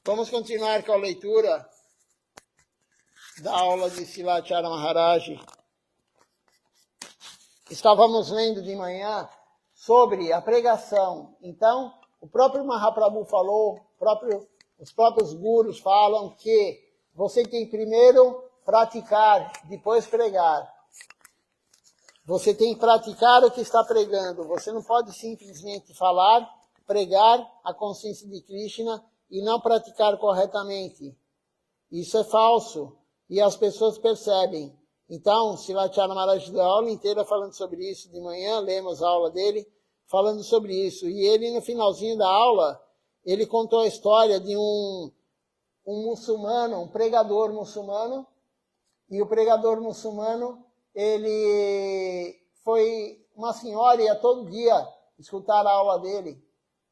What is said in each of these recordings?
Vamos continuar com a leitura da aula de Srila Maharaj. Estávamos lendo de manhã sobre a pregação. Então, o próprio Mahaprabhu falou, os próprios gurus falam que você tem primeiro praticar, depois pregar. Você tem que praticar o que está pregando. Você não pode simplesmente falar, pregar a consciência de Krishna e não praticar corretamente. Isso é falso. E as pessoas percebem. Então, Srila Maharaj deu a aula inteira falando sobre isso. De manhã, lemos a aula dele falando sobre isso. E ele, no finalzinho da aula, ele contou a história de um muçulmano, um pregador muçulmano. E o pregador muçulmano, ele foi uma senhora, ia todo dia escutar a aula dele.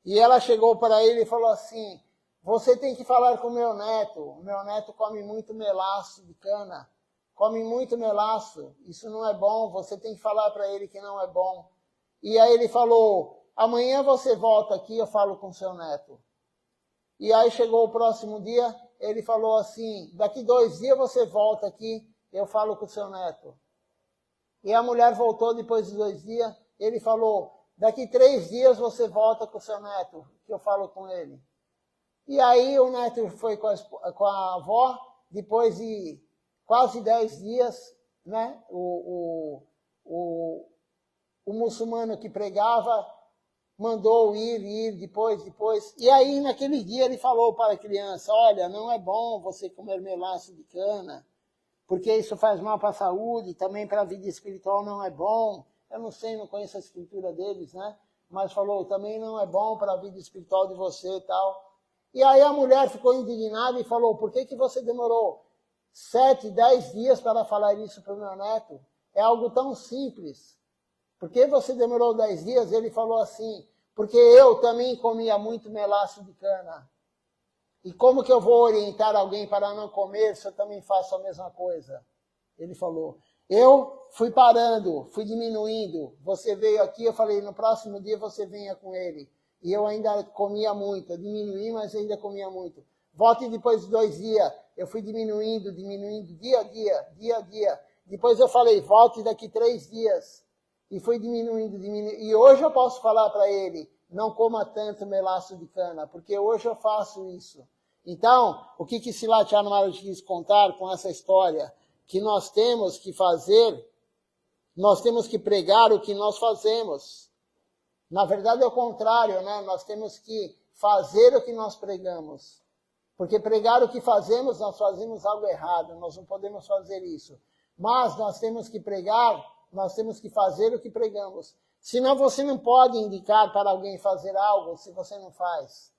E ela chegou para ele e falou assim: você tem que falar com o meu neto come muito melaço de cana, come muito melaço, isso não é bom, você tem que falar para ele que não é bom. E aí ele falou: amanhã você volta aqui, eu falo com seu neto. E aí chegou o próximo dia, ele falou assim: daqui 2 dias você volta aqui, eu falo com o seu neto. E a mulher voltou depois de 2 dias, ele falou: daqui 3 dias você volta com o seu neto, que eu falo com ele. E aí o neto foi com a avó, depois de quase 10 dias, né? O muçulmano que pregava mandou ir, depois. E aí naquele dia ele falou para a criança: olha, não é bom você comer melaço de cana, porque isso faz mal para a saúde, também para a vida espiritual não é bom. Eu não sei, não conheço a escritura deles, né? Mas falou, também não é bom para a vida espiritual de você e tal. E aí a mulher ficou indignada e falou: por que você demorou 7, 10 dias para falar isso para o meu neto? É algo tão simples. Por que você demorou 10 dias? Ele falou assim: porque eu também comia muito melaço de cana. E como que eu vou orientar alguém para não comer se eu também faço a mesma coisa? Ele falou: eu fui parando, fui diminuindo. Você veio aqui, eu falei, no próximo dia você venha com ele. E eu ainda comia muito. Eu diminuí, mas ainda comia muito. Volte depois de 2 dias. Eu fui diminuindo, dia a dia. Depois eu falei, volte daqui 3 dias. E fui diminuindo. E hoje eu posso falar para ele: não coma tanto melaço de cana, porque hoje eu faço isso. Então, o que Srila Maharaj quis contar com essa história? Que nós temos que fazer, nós temos que pregar o que nós fazemos. Na verdade é o contrário, né? Nós temos que fazer o que nós pregamos. Porque pregar o que fazemos, nós fazemos algo errado, nós não podemos fazer isso. Mas nós temos que pregar, nós temos que fazer o que pregamos. Senão você não pode indicar para alguém fazer algo se você não faz.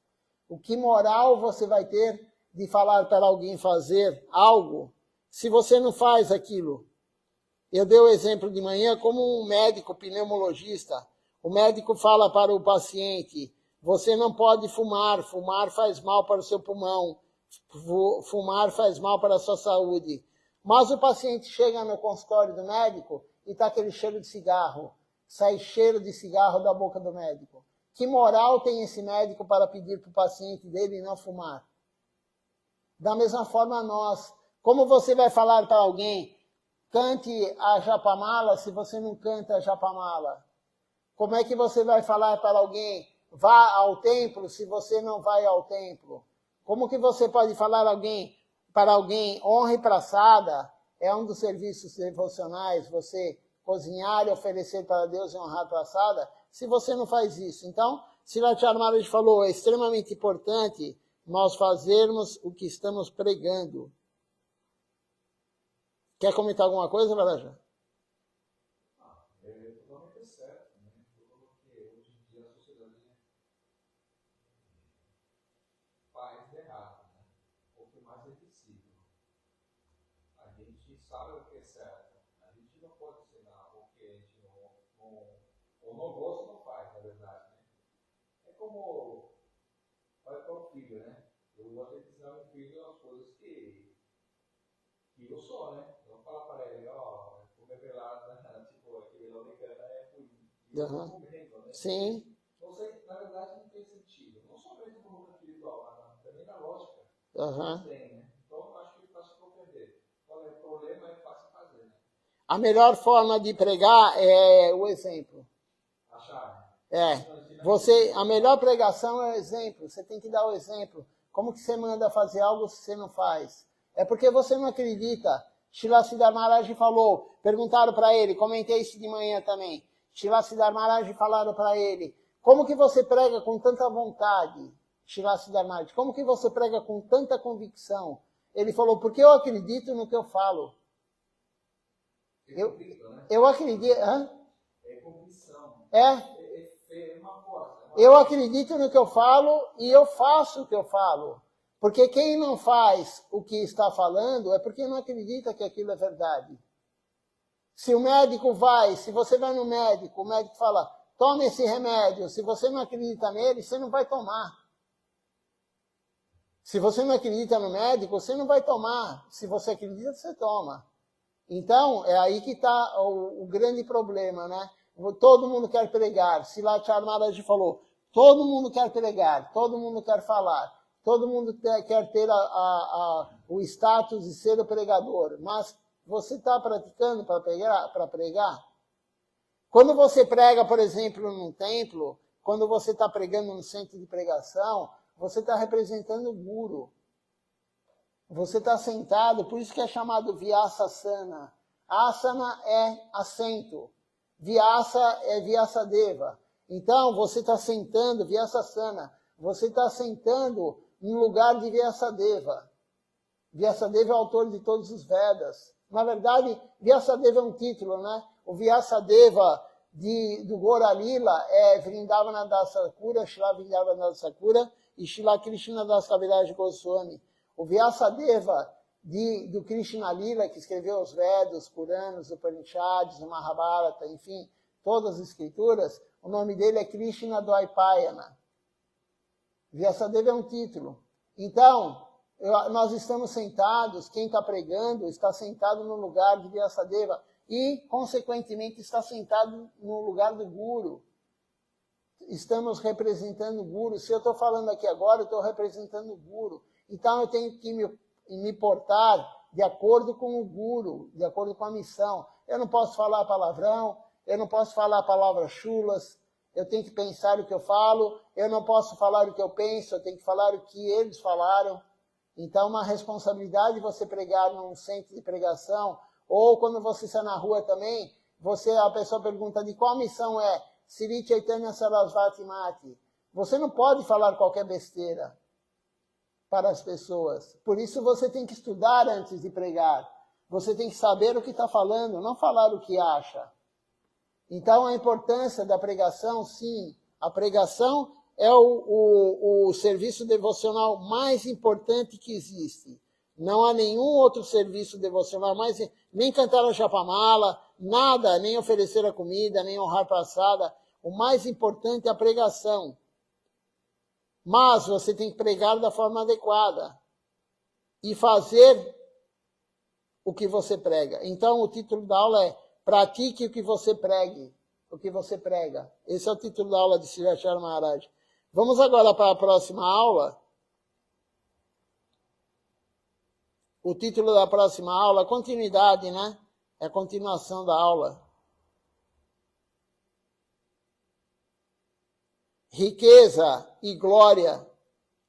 O que moral você vai ter de falar para alguém fazer algo se você não faz aquilo? Eu dei o exemplo de manhã como um médico pneumologista. O médico fala para o paciente: você não pode fumar, fumar faz mal para o seu pulmão, fumar faz mal para a sua saúde. Mas o paciente chega no consultório do médico e está aquele cheiro de cigarro, sai cheiro de cigarro da boca do médico. Que moral tem esse médico para pedir para o paciente dele não fumar? Da mesma forma nós. Como você vai falar para alguém: cante a Japamala, se você não canta a Japamala? Como é que você vai falar para alguém: vá ao templo, se você não vai ao templo? Como que você pode falar para alguém: honre praçada? É um dos serviços devocionais, você cozinhar e oferecer para Deus e honrar praçada, se você não faz isso. Então, Srila Maharaj falou, é extremamente importante nós fazermos o que estamos pregando. Quer comentar alguma coisa, Varaja? É totalmente certo, né? Porque hoje em dia a sociedade faz errado, né? O que mais é possível. A gente sabe o que é certo. A gente não pode ensinar o que a gente não gosta, não faz, na verdade, né? É como vai para o filho, né? Eu gosto de ensinar meu filho as coisas que eu sou, né? Eu não falo para ele, ó, comer pelado, né? Tipo, aquele lá de cana é comendo, né? Sim. Não sei, na verdade não tem sentido. Não somente no mundo espiritual, mas também na lógica. Aham. tem, né? Então, eu acho que ele faz para perder. Qual é o problema? É fácil fazer, né? A melhor forma de pregar é o exemplo. A chave. A melhor pregação é o exemplo. Você tem que dar o exemplo. Como que você manda fazer algo se você não faz? É porque você não acredita. Srila Siddhar Maharaj falou, perguntaram para ele, comentei isso de manhã também. Srila Siddhar Maharaj falaram para ele, como que você prega com tanta vontade? Srila Siddhar Maharaj, como que você prega com tanta convicção? Ele falou, porque eu acredito no que eu falo. Eu acredito. Hã? É convicção. É. É uma força. Eu acredito no que eu falo e eu faço o que eu falo. Porque quem não faz o que está falando é porque não acredita que aquilo é verdade. Se o médico se você vai no médico, o médico fala, tome esse remédio. Se você não acredita nele, você não vai tomar. Se você não acredita no médico, você não vai tomar. Se você acredita, você toma. Então, é aí que está o grande problema, né? Todo mundo quer pregar. Srila Maharaj falou, todo mundo quer pregar, todo mundo quer falar, todo mundo quer ter o status de ser o pregador. Mas você está praticando para pregar? Quando você prega, por exemplo, num templo, quando você está pregando no centro de pregação, você está representando o guru. Você está sentado, por isso que é chamado Vyasasana. Asana é assento. Vyasa é Vyasadeva. Então, você está sentando, Vyasasana, você está sentando no lugar de Vyasadeva. Vyasadeva é o autor de todos os Vedas. Na verdade, Vyasadeva é um título, né? O Vyasadeva do Gaura Lila é Vrindavana Das Thakura, Srila Vrindavana Das Thakura e Srila Krishna Das Kaviraj Goswami. O Vyasadeva do Krishna Lila, que escreveu os Vedas, os Puranas, os Upanishads, o Mahabharata, enfim, todas as escrituras, o nome dele é Krishna Dvaipayana. Vyasadeva é um título. Então, nós estamos sentados, quem está pregando está sentado no lugar de Vyasadeva e, consequentemente, está sentado no lugar do Guru. Estamos representando o Guru. Se eu estou falando aqui agora, eu estou representando o Guru. Então, eu tenho que me portar de acordo com o Guru, de acordo com a missão. Eu não posso falar palavrão, eu não posso falar palavras chulas, eu tenho que pensar o que eu falo, eu não posso falar o que eu penso, eu tenho que falar o que eles falaram. Então, uma responsabilidade você pregar num centro de pregação, ou quando você está na rua também, a pessoa pergunta de qual missão é, Sri Chaitanya Sarasvati Mati. Você não pode falar qualquer besteira para as pessoas. Por isso você tem que estudar antes de pregar. Você tem que saber o que está falando, não falar o que acha. Então, a importância da pregação, sim. A pregação é o serviço devocional mais importante que existe. Não há nenhum outro serviço devocional mais... Nem cantar a Japamala, nada, nem oferecer a comida, nem honrar passada. O mais importante é a pregação. Mas você tem que pregar da forma adequada. E fazer o que você prega. Então, o título da aula é Pratique o que você pregue. O que você prega. Esse é o título da aula de Srila Maharaj. Vamos agora para a próxima aula. O título da próxima aula, continuidade, né? É a continuação da aula. Riqueza e glória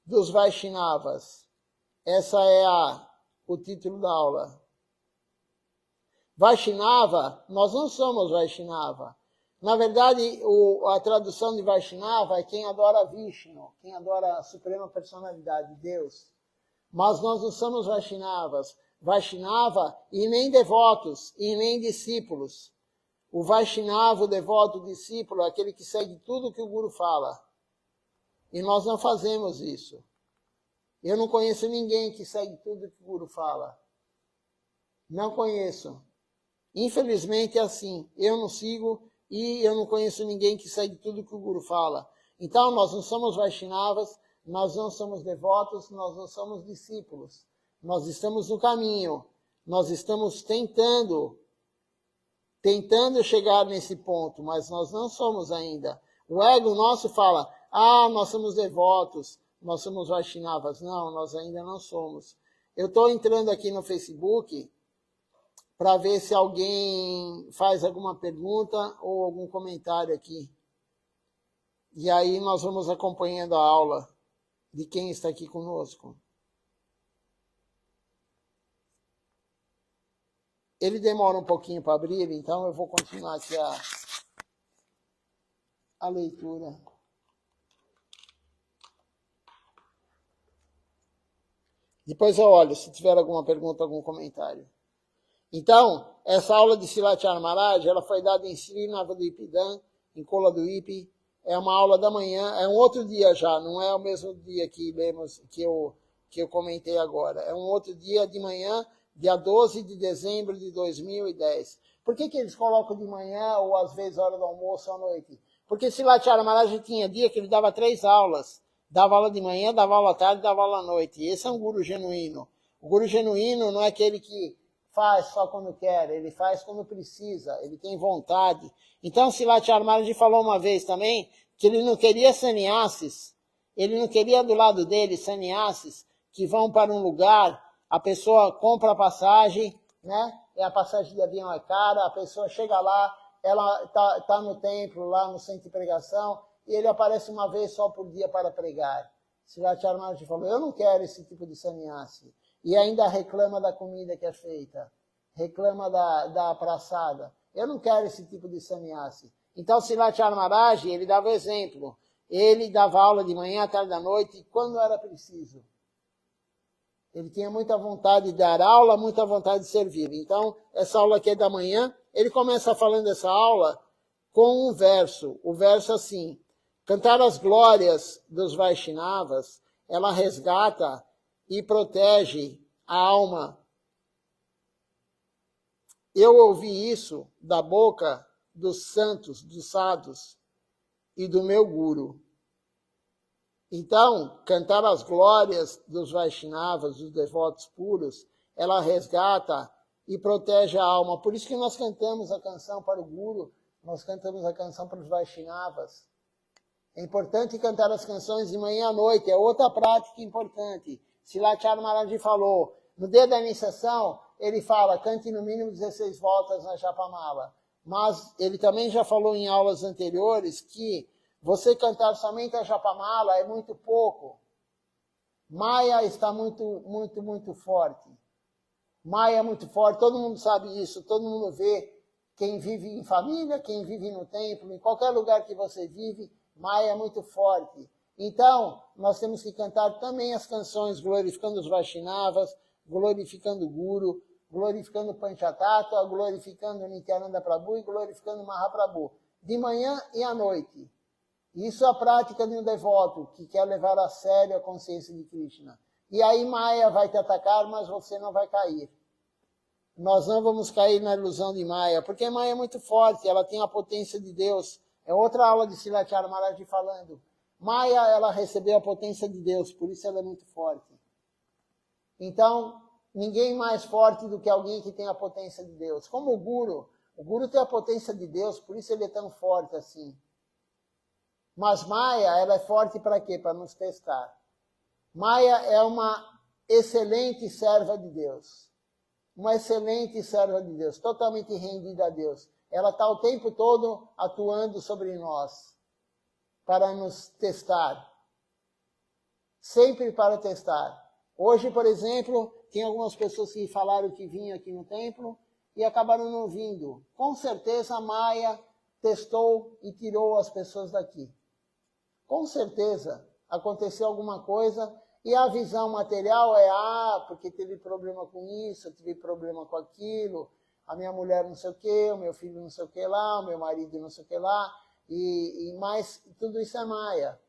dos Vaishnavas. Essa é o título da aula. Vaishnava, nós não somos Vaishnava. Na verdade, a tradução de Vaishnava é quem adora Vishnu, quem adora a Suprema Personalidade, Deus. Mas nós não somos Vaishnavas. Vaishnava e nem devotos, e nem discípulos. O Vaishnava, o devoto, o discípulo, é aquele que segue tudo que o Guru fala. E nós não fazemos isso. Eu não conheço ninguém que segue tudo que o Guru fala. Não conheço. Infelizmente é assim. Eu não sigo e eu não conheço ninguém que segue tudo que o Guru fala. Então nós não somos Vaishnavas, nós não somos devotos, nós não somos discípulos. Nós estamos no caminho. Nós estamos tentando chegar nesse ponto, mas nós não somos ainda. O ego nosso fala, nós somos devotos, nós somos Vaishnavas. Não, nós ainda não somos. Eu estou entrando aqui no Facebook para ver se alguém faz alguma pergunta ou algum comentário aqui. E aí nós vamos acompanhando a aula de quem está aqui conosco. Ele demora um pouquinho para abrir, então eu vou continuar aqui a leitura. Depois eu olho se tiver alguma pergunta, algum comentário. Então, essa aula de Silachar Maharaj, ela foi dada em Sri Navadvipan, em Koladwip. É uma aula da manhã, é um outro dia já, não é o mesmo dia que lemos, que eu comentei agora. É um outro dia de manhã, dia 12 de dezembro de 2010. Por que eles colocam de manhã ou às vezes hora do almoço à noite? Porque Silachar Maharaj tinha dia que ele dava 3 aulas. Dava aula de manhã, dava aula à tarde, dava aula à noite. E esse é um guru genuíno. O guru genuíno não é aquele que faz só quando quer, ele faz quando precisa, ele tem vontade. Então, Silachar Maharaj falou uma vez também que ele não queria sannyasis, ele não queria do lado dele sannyasis que vão para um lugar, a pessoa compra a passagem, né? E a passagem de avião é cara, a pessoa chega lá, ela tá no templo, lá no centro de pregação, e ele aparece uma vez só por dia para pregar. Silachar Maharaj falou, eu não quero esse tipo de sannyasi. E ainda reclama da comida que é feita, reclama da praçada. Eu não quero esse tipo de sannyasi. Então, Silachar Maharaj, ele dava exemplo. Ele dava aula de manhã, à tarde, à noite, quando era preciso. Ele tinha muita vontade de dar aula, muita vontade de servir. Então, essa aula aqui é da manhã. Ele começa falando essa aula com um verso. O verso assim, cantar as glórias dos Vaishnavas, ela resgata e protege a alma. Eu ouvi isso da boca dos santos, dos sadhus e do meu guru. Então, cantar as glórias dos Vaishnavas, dos devotos puros, ela resgata e protege a alma. Por isso que nós cantamos a canção para o guru, nós cantamos a canção para os Vaishnavas. É importante cantar as canções de manhã à noite, é outra prática importante. Silachar Maharaj falou, no dia da iniciação, ele fala, cante no mínimo 16 voltas na Japamala. Mas ele também já falou em aulas anteriores que você cantar somente a Japamala é muito pouco. Maya está muito forte. Maya é muito forte, todo mundo sabe isso, todo mundo vê. Quem vive em família, quem vive no templo, em qualquer lugar que você vive, Maya é muito forte. Então, nós temos que cantar também as canções glorificando os Vaishnavas, glorificando o Guru, glorificando Panchatattva, glorificando Nityananda Prabhu e glorificando Mahaprabhu, de manhã e à noite. Isso é a prática de um devoto que quer levar a sério a consciência de Krishna. E aí Maya vai te atacar, mas você não vai cair. Nós não vamos cair na ilusão de Maya, porque Maya é muito forte, ela tem a potência de Deus. É outra aula de Silachar Maharaj falando. Maya, ela recebeu a potência de Deus, por isso ela é muito forte. Então, ninguém mais forte do que alguém que tem a potência de Deus. Como o Guru tem a potência de Deus, por isso ele é tão forte assim. Mas Maya, ela é forte para quê? Para nos testar. Maya é uma excelente serva de Deus. Uma excelente serva de Deus, totalmente rendida a Deus. Ela está o tempo todo atuando sobre nós, para nos testar. Sempre para testar. Hoje, por exemplo, tem algumas pessoas que falaram que vinham aqui no templo e acabaram não vindo. Com certeza a Maya testou e tirou as pessoas daqui. Com certeza aconteceu alguma coisa e a visão material é, porque teve problema com isso, tive problema com aquilo, a minha mulher não sei o que, o meu filho não sei o que lá, o meu marido não sei o que lá, mas tudo isso é Maya.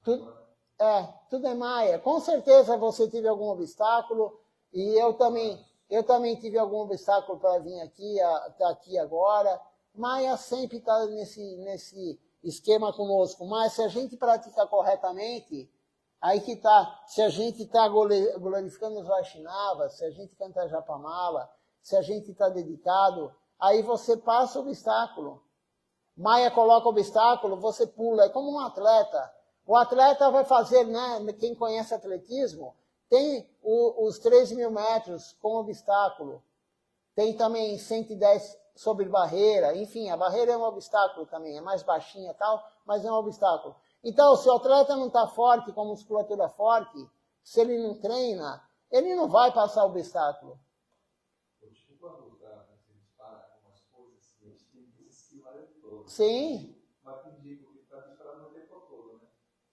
Tudo é Maya. Com certeza você teve algum obstáculo e eu também tive algum obstáculo para vir aqui, estar aqui agora. Maya sempre está nesse esquema conosco, mas se a gente praticar corretamente, aí que está, se a gente está glorificando os Vaishnavas, se a gente canta Japamala, se a gente está dedicado, aí você passa o obstáculo. Maya coloca o obstáculo, você pula, é como um atleta. O atleta vai fazer, né, quem conhece atletismo, tem os 3.000 metros com obstáculo. Tem também 110 sobre barreira. Enfim, a barreira é um obstáculo também. É mais baixinha e tal, mas é um obstáculo. Então, se o atleta não está forte, com musculatura forte, se ele não treina, ele não vai passar o obstáculo. Sim.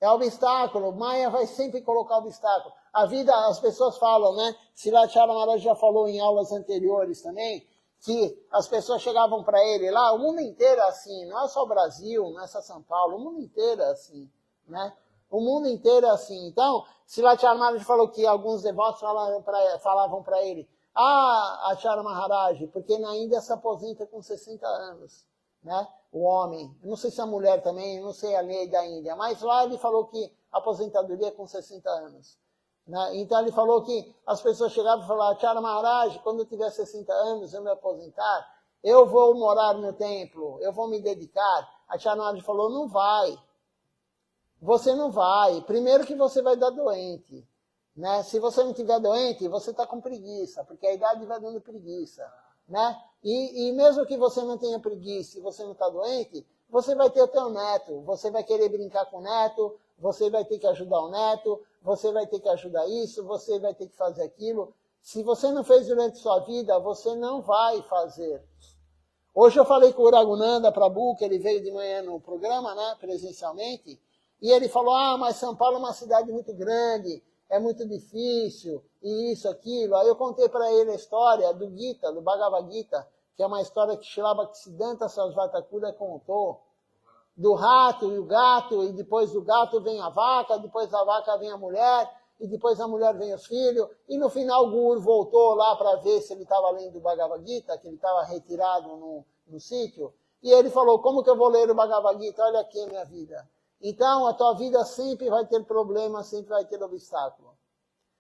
É obstáculo. Maia vai sempre colocar obstáculo. A vida, as pessoas falam, né? Silathyara Maharaj já falou em aulas anteriores também, que as pessoas chegavam para ele lá, o mundo inteiro é assim, não é só o Brasil, não é só São Paulo, o mundo inteiro é assim, né? O mundo inteiro é assim. Então, Silathyara Maharaj falou que alguns devotos falavam para ele, Acharya Maharaj, porque na Índia se aposenta com 60 anos, né? O homem, eu não sei se a mulher também, eu não sei a lei da Índia, mas lá ele falou que a aposentadoria é com 60 anos. Né? Então ele falou que as pessoas chegavam e falavam, Acharya Maharaj, quando eu tiver 60 anos, eu me aposentar, eu vou morar no templo, eu vou me dedicar. Acharya Maharaj falou, não vai. Você não vai. Primeiro que você vai dar doente. Né? Se você não estiver doente, você está com preguiça, porque a idade vai dando preguiça. Né? E mesmo que você não tenha preguiça e você não está doente, você vai ter o teu neto, você vai querer brincar com o neto, você vai ter que ajudar o neto, você vai ter que ajudar isso, você vai ter que fazer aquilo. Se você não fez durante sua vida, você não vai fazer. Hoje eu falei com o Raghunanda Prabhu, que ele veio de manhã no programa, né, presencialmente, e ele falou, mas São Paulo é uma cidade muito grande, é muito difícil, e isso, aquilo. Aí eu contei para ele a história do Gita, do Bhagavad Gita, que é uma história que Srila Bhaktisiddhanta Sarasvati Thakur contou, do rato e o gato, e depois do gato vem a vaca, depois da vaca vem a mulher, e depois a mulher vem os filhos, e no final o Guru voltou lá para ver se ele estava lendo o Bhagavad Gita, que ele estava retirado no sítio, e ele falou, como que eu vou ler o Bhagavad Gita? Olha aqui a minha vida. Então, a tua vida sempre vai ter problema, sempre vai ter obstáculo.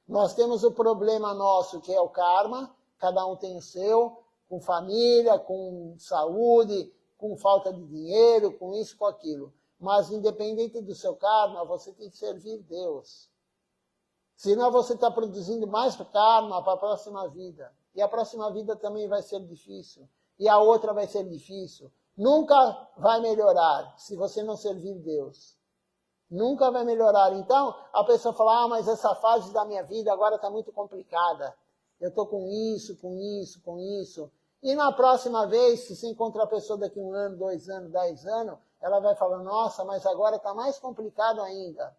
Nós temos o problema nosso, que é o karma, cada um tem o seu, com família, com saúde, com falta de dinheiro, com isso, com aquilo. Mas, independente do seu karma, você tem que servir Deus. Senão você está produzindo mais karma para a próxima vida. E a próxima vida também vai ser difícil. E a outra vai ser difícil. Nunca vai melhorar se você não servir Deus. Nunca vai melhorar. Então, a pessoa fala, mas essa fase da minha vida agora está muito complicada. Eu estou com isso, com isso, com isso. E na próxima vez, se você encontrar a pessoa daqui 1 ano, 2 anos, 10 anos, ela vai falar, nossa, mas agora está mais complicado ainda.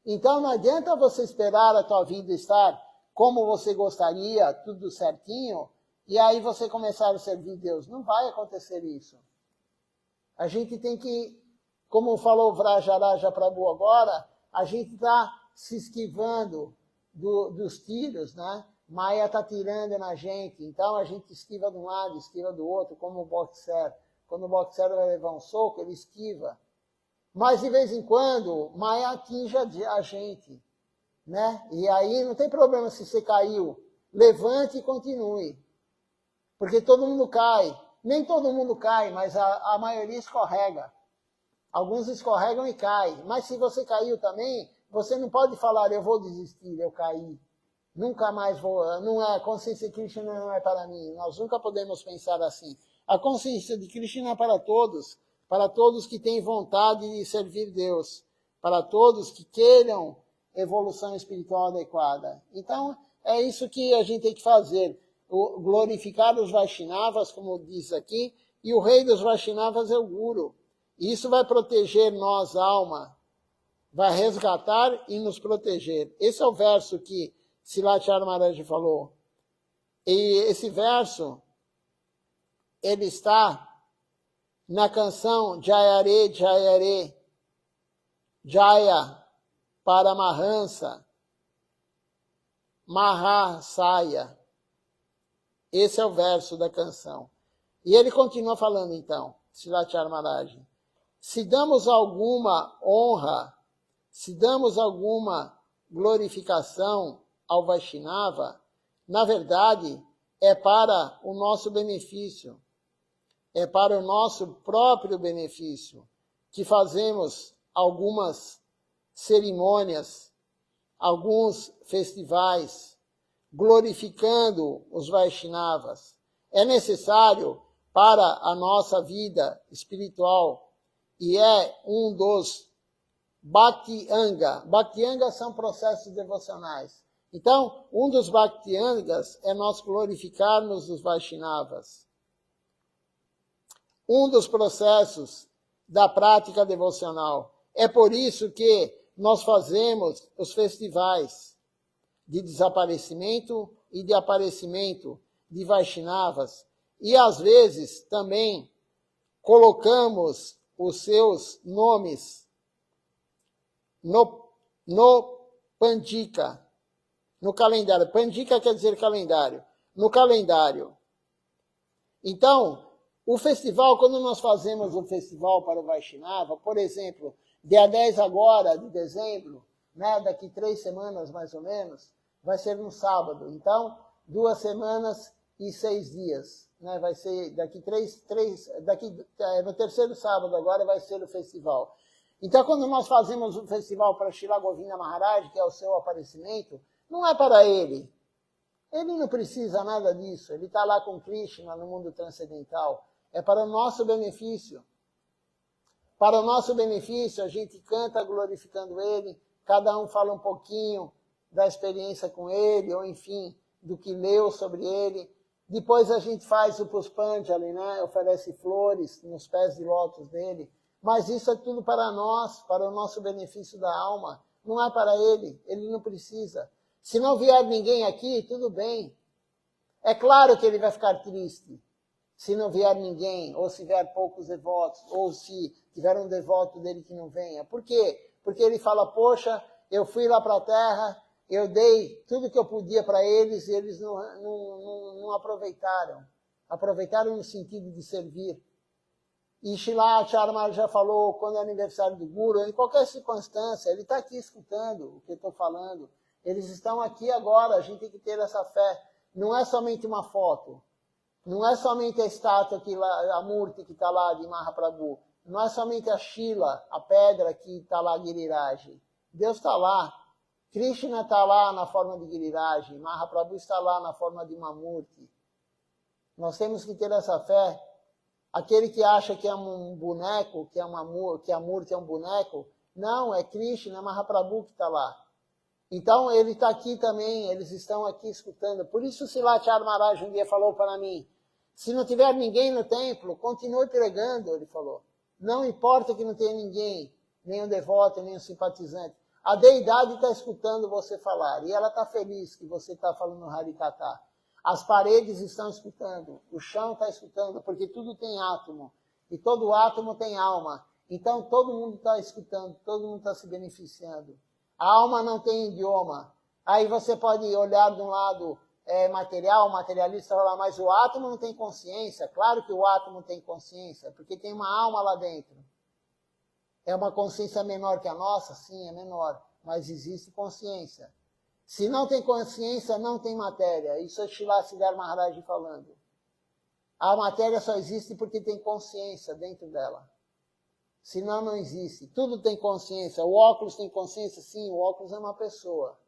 Então, não adianta você esperar a tua vida estar como você gostaria, tudo certinho, e aí você começar a servir Deus. Não vai acontecer isso. A gente tem que, como falou o Vrajaraja Prabhu agora, a gente está se esquivando dos tiros, né? Maia está tirando na gente, então a gente esquiva de um lado, esquiva do outro, como o boxer. Quando o boxer vai levar um soco, ele esquiva. Mas de vez em quando, Maia atinge a gente, né? E aí não tem problema se você caiu, levante e continue. Porque todo mundo cai. Nem todo mundo cai, mas a maioria escorrega. Alguns escorregam e caem. Mas se você caiu também, você não pode falar, eu vou desistir, eu caí. Nunca mais vou, não é, a consciência de Krishna não é para mim. Nós nunca podemos pensar assim. A consciência de Krishna é para todos que têm vontade de servir Deus, para todos que queiram evolução espiritual adequada. Então, é isso que a gente tem que fazer. Glorificar os Vaishnavas, como diz aqui, e o rei dos Vaishnavas é o Guru. E isso vai proteger nós, alma, vai resgatar e nos proteger. Esse é o verso que Silathyara Maharaj falou. E esse verso, ele está na canção Jayare, Jayare, Jaya Paramahansa Mahasaya. Esse é o verso da canção. E ele continua falando então, Silathyara Maharaj. Se damos alguma honra, se damos alguma glorificação ao Vaishnava, na verdade, é para o nosso benefício. É para o nosso próprio benefício que fazemos algumas cerimônias, alguns festivais, glorificando os Vaishnavas. É necessário para a nossa vida espiritual e é um dos Bhakti-anga. Bhakti-anga são processos devocionais. Então, um dos Bhakti-angas é nós glorificarmos os Vaishnavas. Um dos processos da prática devocional. É por isso que nós fazemos os festivais de desaparecimento e de aparecimento de Vaishnavas. E, às vezes, também colocamos os seus nomes no Pandika, no calendário. Pandika quer dizer calendário. No calendário. Então, o festival, quando nós fazemos um festival para o Vaishnava, por exemplo, dia 10 agora de dezembro, né, daqui 3 semanas mais ou menos, vai ser no sábado. Então, 2 semanas e 6 dias. Né, vai ser daqui no terceiro sábado agora vai ser o festival. Então, quando nós fazemos um festival para Srila Govinda Maharaj, que é o seu aparecimento, não é para ele. Ele não precisa nada disso. Ele está lá com Krishna no mundo transcendental. É para o nosso benefício. Para o nosso benefício, a gente canta glorificando ele, cada um fala um pouquinho da experiência com ele, ou enfim, do que leu sobre ele. Depois a gente faz o Puspanjali, né? Oferece flores nos pés de lótus dele. Mas isso é tudo para nós, para o nosso benefício da alma. Não é para ele não precisa. Se não vier ninguém aqui, tudo bem. É claro que ele vai ficar triste se não vier ninguém, ou se vier poucos devotos, ou se tiver um devoto dele que não venha. Por quê? Porque ele fala, poxa, eu fui lá para a Terra, eu dei tudo que eu podia para eles e eles não aproveitaram. Aproveitaram no sentido de servir. E Srila Acharya já falou, quando é aniversário do Guru, em qualquer circunstância, ele está aqui escutando o que eu estou falando. Eles estão aqui agora, a gente tem que ter essa fé. Não é somente uma foto. Não é somente a estátua, a Murti que está lá de Mahaprabhu. Não é somente a Shila, a pedra que está lá, Giriraj. Deus está lá. Krishna está lá na forma de Giriraj. Mahaprabhu está lá na forma de uma Murti. Nós temos que ter essa fé. Aquele que acha que é um boneco, que a Murti é um boneco, não, é Krishna, é Mahaprabhu que está lá. Então, ele está aqui também, eles estão aqui escutando. Por isso, Srila Acharya Maharaj um dia falou para mim, se não tiver ninguém no templo, continue pregando, ele falou. Não importa que não tenha ninguém, nem um devoto, nem um simpatizante. A deidade está escutando você falar, e ela está feliz que você está falando Harikatha. As paredes estão escutando, o chão está escutando, porque tudo tem átomo, e todo átomo tem alma. Então, todo mundo está escutando, todo mundo está se beneficiando. A alma não tem idioma. Aí você pode olhar de um lado material, materialista, falar, mas o átomo não tem consciência. Claro que o átomo tem consciência, porque tem uma alma lá dentro. É uma consciência menor que a nossa? Sim, é menor, mas existe consciência. Se não tem consciência, não tem matéria. Isso é Srila Siddhar Maharaj falando. A matéria só existe porque tem consciência dentro dela. Senão não existe. Tudo tem consciência. O óculos tem consciência? Sim, o óculos é uma pessoa.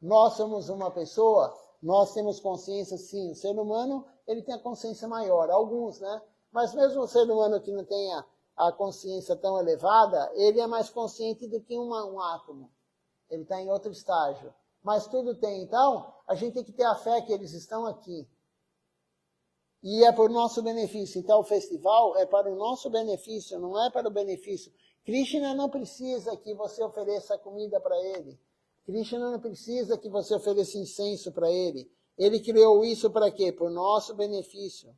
Nós somos uma pessoa, nós temos consciência, sim. O ser humano, ele tem a consciência maior. Alguns, né? Mas mesmo o ser humano que não tenha a consciência tão elevada, ele é mais consciente do que um átomo. Ele está em outro estágio. Mas tudo tem. Então, a gente tem que ter a fé que eles estão aqui. E é por nosso benefício. Então, o festival é para o nosso benefício, não é para o benefício. Krishna não precisa que você ofereça comida para ele. Krishna não precisa que você ofereça incenso para ele. Ele criou isso para quê? Por nosso benefício.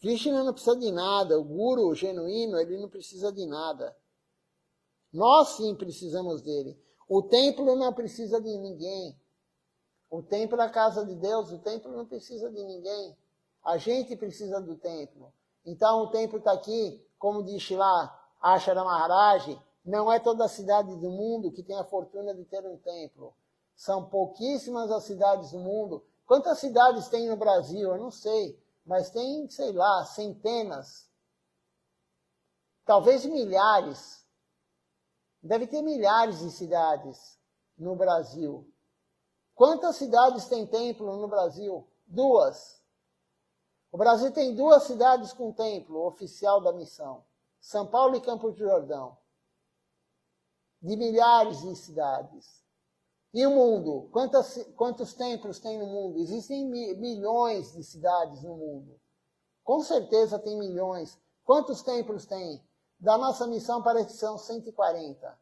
Krishna não precisa de nada. O Guru genuíno, ele não precisa de nada. Nós sim precisamos dele. O templo não precisa de ninguém. O templo é a casa de Deus, o templo não precisa de ninguém. A gente precisa do templo. Então o templo está aqui, como diz lá Acharya Maharaj, não é toda a cidade do mundo que tem a fortuna de ter um templo. São pouquíssimas as cidades do mundo. Quantas cidades tem no Brasil? Eu não sei. Mas tem, sei lá, centenas. talvez milhares, deve ter milhares de cidades no Brasil. Quantas cidades tem templo no Brasil? 2. O Brasil tem 2 cidades com templo oficial da missão. São Paulo e Campos do Jordão. De milhares de cidades. E o mundo? Quantos templos tem no mundo? Existem milhões de cidades no mundo. Com certeza tem milhões. Quantos templos tem? Da nossa missão parece que são 140.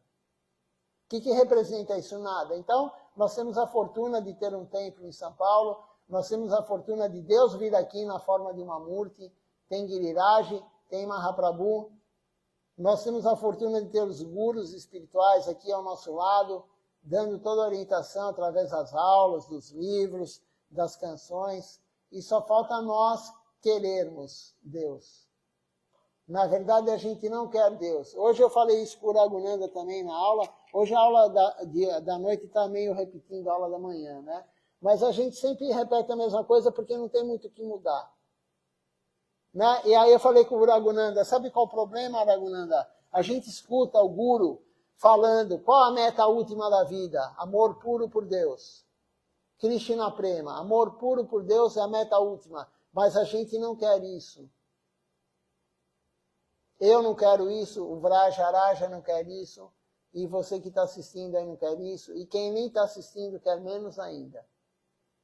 O que representa isso? Nada. Então, nós temos a fortuna de ter um templo em São Paulo, nós temos a fortuna de Deus vir aqui na forma de uma Murti, tem Giriraj, tem Mahaprabhu, nós temos a fortuna de ter os gurus espirituais aqui ao nosso lado, dando toda a orientação através das aulas, dos livros, das canções, e só falta nós querermos Deus. Na verdade, a gente não quer Deus. Hoje eu falei isso por Raghunanda também na aula. Hoje a aula da noite está meio repetindo a aula da manhã, né? Mas a gente sempre repete a mesma coisa porque não tem muito o que mudar. Né? E aí eu falei com o Raghunanda, sabe qual o problema, Raghunanda? A gente escuta o guru falando qual a meta última da vida? Amor puro por Deus. Krishna Prema. Amor puro por Deus é a meta última. Mas a gente não quer isso. Eu não quero isso, o Vrajaraja não quer isso, e você que está assistindo aí não quer isso, e quem nem está assistindo quer menos ainda.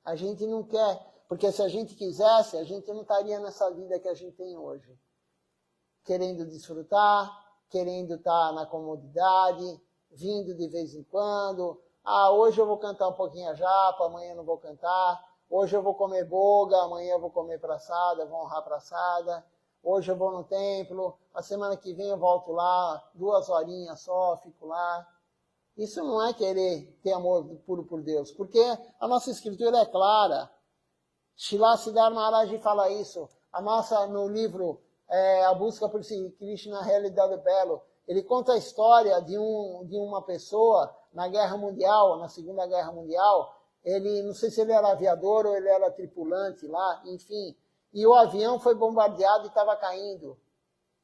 A gente não quer, porque se a gente quisesse, a gente não estaria nessa vida que a gente tem hoje. Querendo desfrutar, querendo estar na comodidade, vindo de vez em quando. Ah, hoje eu vou cantar um pouquinho a japa, amanhã eu não vou cantar. Hoje eu vou comer boga, amanhã eu vou comer praçada, vou honrar praçada. Hoje eu vou no templo, a semana que vem eu volto lá, 2 horinhas só, fico lá. Isso não é querer ter amor puro por Deus, porque a nossa escritura é clara. Srila Siddhar Maharaj fala isso. No livro A Busca por Krishna, a Realidade Belo, ele conta a história de uma pessoa na Guerra Mundial, na Segunda Guerra Mundial. Ele, não sei se ele era aviador ou ele era tripulante lá, enfim. E o avião foi bombardeado e estava caindo.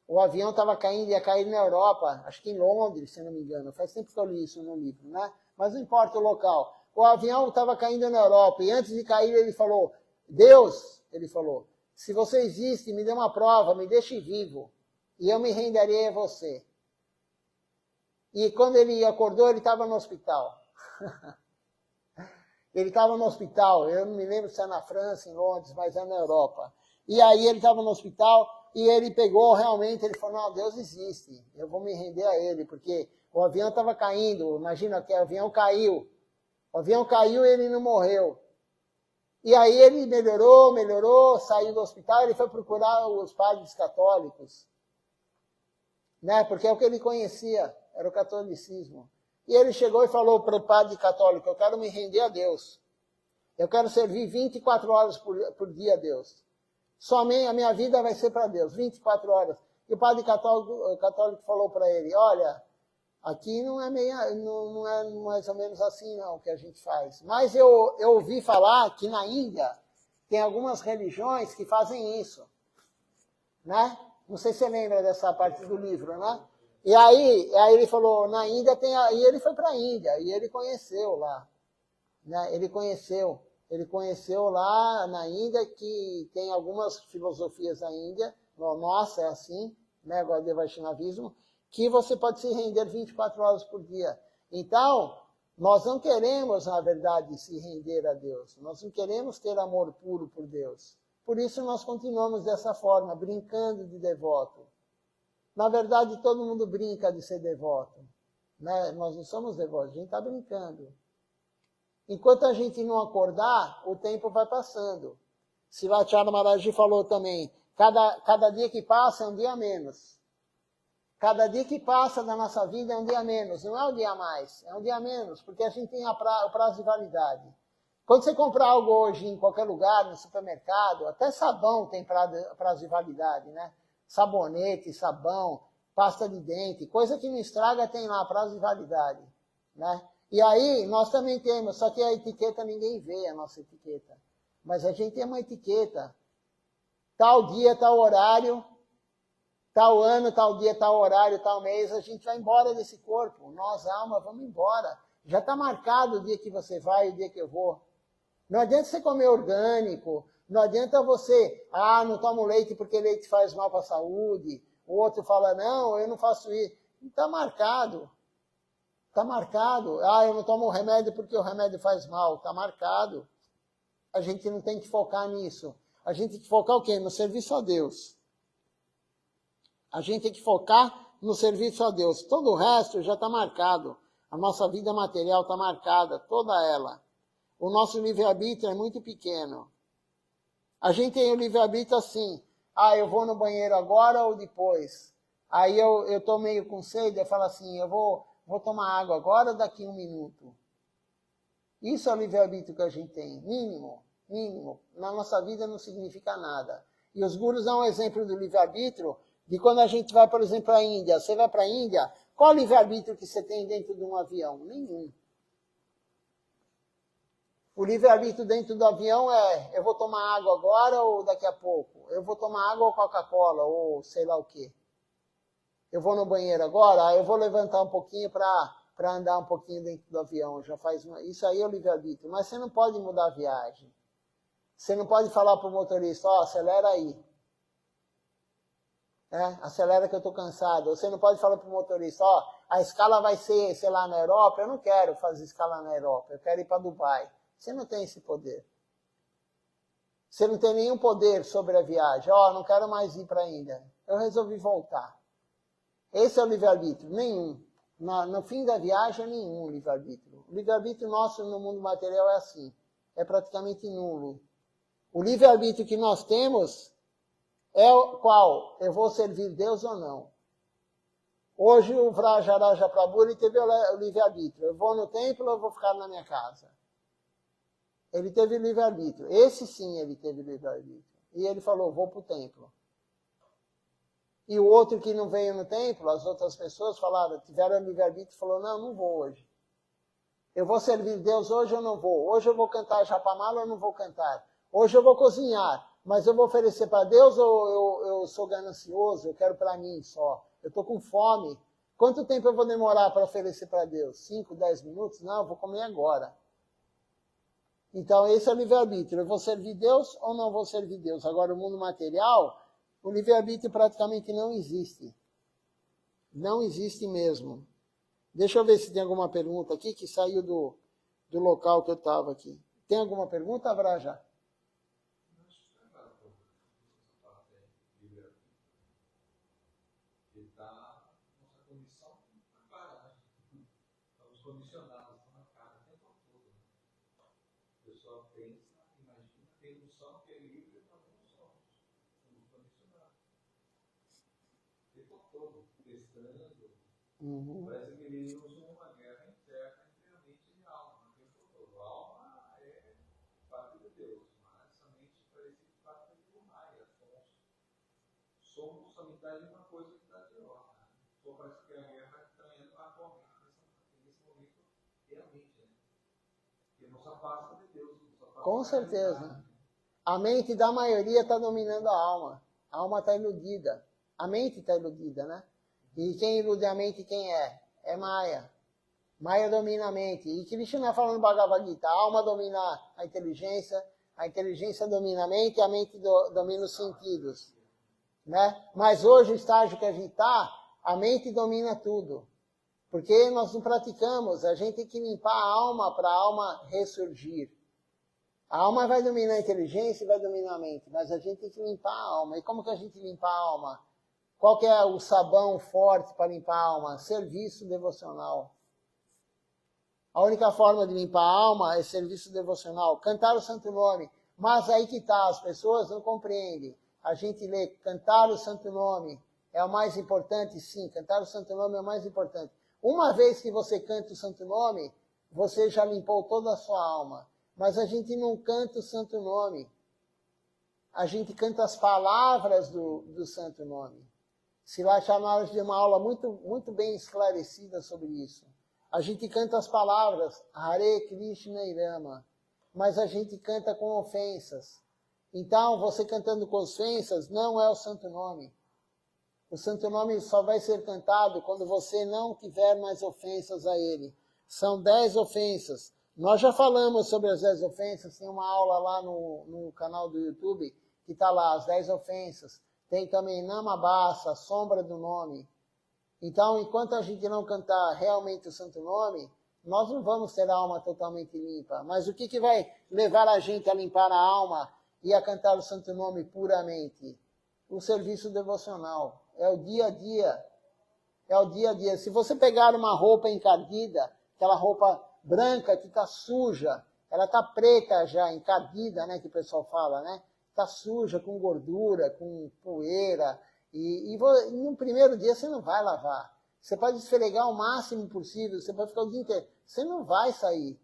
O avião estava caindo, ia cair na Europa, acho que em Londres, se não me engano. Faz tempo que eu li isso no livro, né? Mas não importa o local. O avião estava caindo na Europa e antes de cair ele falou, Deus, ele falou, se você existe, me dê uma prova, me deixe vivo e eu me renderei a você. E quando ele acordou, ele estava no hospital. Ele estava no hospital, eu não me lembro se é na França, em Londres, mas é na Europa. E aí ele estava no hospital e ele pegou realmente, ele falou, não, Deus existe, eu vou me render a ele, porque o avião estava caindo, imagina que o avião caiu. O avião caiu e ele não morreu. E aí ele melhorou, saiu do hospital, ele foi procurar os padres católicos, né? Porque é o que ele conhecia, era o catolicismo. E ele chegou e falou para o padre católico, eu quero me render a Deus. Eu quero servir 24 horas por dia a Deus. Somente a minha vida vai ser para Deus, 24 horas. E o padre católico falou para ele, olha, aqui não é mais ou menos assim não que a gente faz. Mas eu ouvi falar que na Índia tem algumas religiões que fazem isso. Né? Não sei se você lembra dessa parte do livro, né? E aí ele falou, na Índia tem... E ele foi para a Índia, e ele conheceu lá. Né? Ele conheceu lá na Índia que tem algumas filosofias da Índia, nossa, é assim, né, agora de Vaishnavismo, que você pode se render 24 horas por dia. Então, nós não queremos, na verdade, se render a Deus. Nós não queremos ter amor puro por Deus. Por isso nós continuamos dessa forma, brincando de devoto. Na verdade, todo mundo brinca de ser devoto. Né? Nós não somos devotos, a gente está brincando. Enquanto a gente não acordar, o tempo vai passando. Srivacharya Maharaj falou também, cada dia que passa é um dia a menos. Cada dia que passa da nossa vida é um dia a menos, não é um dia a mais, é um dia a menos, porque a gente tem o prazo de validade. Quando você comprar algo hoje em qualquer lugar, no supermercado, até sabão tem prazo de validade, né? Sabonete, sabão, pasta de dente, coisa que não estraga tem lá prazo de validade, né? E aí nós também temos, só que a etiqueta ninguém vê, a nossa etiqueta. Mas a gente tem uma etiqueta, tal dia, tal horário, tal ano, tal dia, tal horário, tal mês, a gente vai embora desse corpo. Nós, alma, vamos embora. Já está marcado o dia que você vai e o dia que eu vou. Não adianta você comer orgânico, não adianta você, não tomo leite porque leite faz mal para a saúde. O outro fala, não, eu não faço isso. Está marcado. Está marcado. Eu não tomo remédio porque o remédio faz mal. Está marcado. A gente não tem que focar nisso. A gente tem que focar o quê? No serviço a Deus. A gente tem que focar no serviço a Deus. Todo o resto já está marcado. A nossa vida material está marcada, toda ela. O nosso livre-arbítrio é muito pequeno. A gente tem o livre-arbítrio assim, eu vou no banheiro agora ou depois? Aí eu estou meio com sede, eu falo assim, eu vou tomar água agora ou daqui 1 minuto? Isso é o livre-arbítrio que a gente tem, mínimo. Na nossa vida não significa nada. E os gurus dão um exemplo do livre-arbítrio, de quando a gente vai, por exemplo, para a Índia. Você vai para a Índia, qual o livre-arbítrio que você tem dentro de um avião? Nenhum. O livre-arbítrio dentro do avião eu vou tomar água agora ou daqui a pouco? Eu vou tomar água ou Coca-Cola ou sei lá o quê? Eu vou no banheiro agora? Eu vou levantar um pouquinho para andar um pouquinho dentro do avião. Isso aí é o livre-arbítrio. Mas você não pode mudar a viagem. Você não pode falar para o motorista, acelera aí. Acelera que eu estou cansado. Você não pode falar para o motorista, a escala vai ser, sei lá, na Europa. Eu não quero fazer escala na Europa. Eu quero ir para Dubai. Você não tem esse poder. Você não tem nenhum poder sobre a viagem. Não quero mais ir para a Índia. Eu resolvi voltar. Esse é o livre-arbítrio. Nenhum. No fim da viagem, nenhum livre-arbítrio. O livre-arbítrio nosso no mundo material é assim. É praticamente nulo. O livre-arbítrio que nós temos é qual? Eu vou servir Deus ou não? Hoje o Vrajaraja Prabhu ele teve o livre-arbítrio. Eu vou no templo ou eu vou ficar na minha casa? Ele teve livre-arbítrio. Esse sim ele teve livre-arbítrio. E ele falou, vou para o templo. E o outro que não veio no templo, as outras pessoas falaram, tiveram livre-arbítrio e falou, não vou hoje. Eu vou servir Deus hoje ou não vou? Hoje eu vou cantar Japamala ou não vou cantar? Hoje eu vou cozinhar, mas eu vou oferecer para Deus ou eu sou ganancioso, eu quero para mim só? Eu estou com fome. Quanto tempo eu vou demorar para oferecer para Deus? 5, 10 minutos? Não, eu vou comer agora. Então, esse é o livre-arbítrio. Eu vou servir Deus ou não vou servir Deus? Agora, o mundo material, o livre-arbítrio praticamente não existe. Não existe mesmo. Deixa eu ver se tem alguma pergunta aqui que saiu do local que eu estava aqui. Tem alguma pergunta, Vraja? Condicionados na cara o tempo todo. A pessoa pensa, imagina, tem noção que é livre, mas não somos. Somos condicionados. O tempo todo, testando. Parece que vivemos uma guerra interna entre a mente e a alma. O tempo todo. A alma é parte de Deus, mas a mente parece que parte do Maia. Somos a metade de uma coisa que está de outra. Só parece que a guerra está indo atualmente. Que nos afasta de Deus. Com certeza. A mente da maioria está dominando a alma. A alma está iludida. A mente está iludida, né? E quem ilude a mente, quem é? É Maya. Maya domina a mente. E Krishna fala no Bhagavad Gita, a alma domina a inteligência domina a mente domina os sentidos. Né? Mas hoje, o estágio que a gente está, a mente domina tudo. Porque nós não praticamos, a gente tem que limpar a alma para a alma ressurgir. A alma vai dominar a inteligência e vai dominar a mente, mas a gente tem que limpar a alma. E como que a gente limpa a alma? Qual que é o sabão forte para limpar a alma? Serviço devocional. A única forma de limpar a alma é serviço devocional. Cantar o Santo Nome. Mas aí que está, as pessoas não compreendem. A gente lê, cantar o Santo Nome é o mais importante, sim. Cantar o Santo Nome é o mais importante. Uma vez que você canta o Santo Nome, você já limpou toda a sua alma. Mas a gente não canta o Santo Nome. A gente canta as palavras do Santo Nome. Sila Chamaras de uma aula muito bem esclarecida sobre isso. A gente canta as palavras Hare Krishna e Rama, mas a gente canta com ofensas. Então, você cantando com ofensas não é o Santo Nome. O santo nome só vai ser cantado quando você não tiver mais ofensas a ele. São 10 ofensas. Nós já falamos sobre as 10 ofensas, tem uma aula lá no canal do YouTube, que está lá, as 10 ofensas. Tem também Namabassa, a sombra do nome. Então, enquanto a gente não cantar realmente o santo nome, nós não vamos ter a alma totalmente limpa. Mas o que vai levar a gente a limpar a alma e a cantar o santo nome puramente? O serviço devocional. É o dia a dia. É o dia a dia. Se você pegar uma roupa encardida, aquela roupa branca que está suja, ela está preta já, encardida, né, que o pessoal fala, né? Está suja, com gordura, com poeira. E no primeiro dia você não vai lavar. Você pode esfregar o máximo possível, você pode ficar o dia inteiro. Você não vai sair.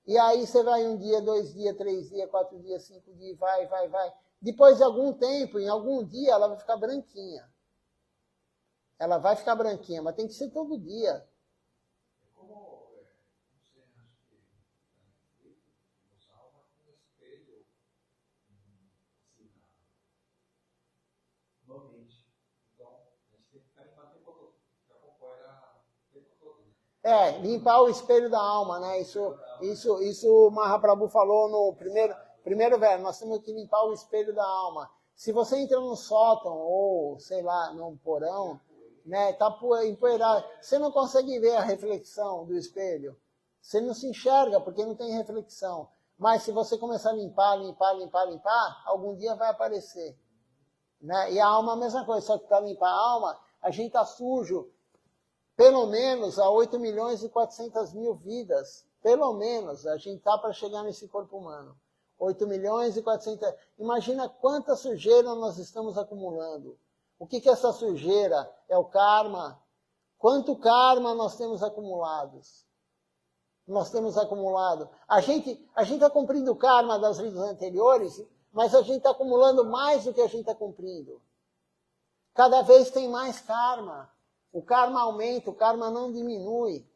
E aí você vai 1 dia, 2 dias, 3 dias, 4 dias, 5 dias, vai. Depois de algum tempo, em algum dia, ela vai ficar branquinha. Ela vai ficar branquinha, mas tem que ser todo dia. Como você acha que você alma com espelho assim, no mente? Então, a gente tem que ficar limpando o tempo todo. Já acompanha o tempo todo, né? Limpar o espelho da alma, né? Isso o Mahaprabhu falou no primeiro verso. Nós temos que limpar o espelho da alma. Se você entra num sótão ou, sei lá, num porão, né, tá empoeirado, você não consegue ver a reflexão do espelho. Você não se enxerga porque não tem reflexão. Mas se você começar a limpar, algum dia vai aparecer. Né? E a alma é a mesma coisa, só que para limpar a alma, a gente está sujo pelo menos a 8.400.000 vidas. Pelo menos, a gente está para chegar nesse corpo humano. 8.400.000. Imagina quanta sujeira nós estamos acumulando. O que é essa sujeira? É o karma. Quanto karma nós temos acumulados? Nós temos acumulado. A gente está cumprindo o karma das vidas anteriores, mas a gente está acumulando mais do que a gente está cumprindo. Cada vez tem mais karma. O karma aumenta, o karma não diminui.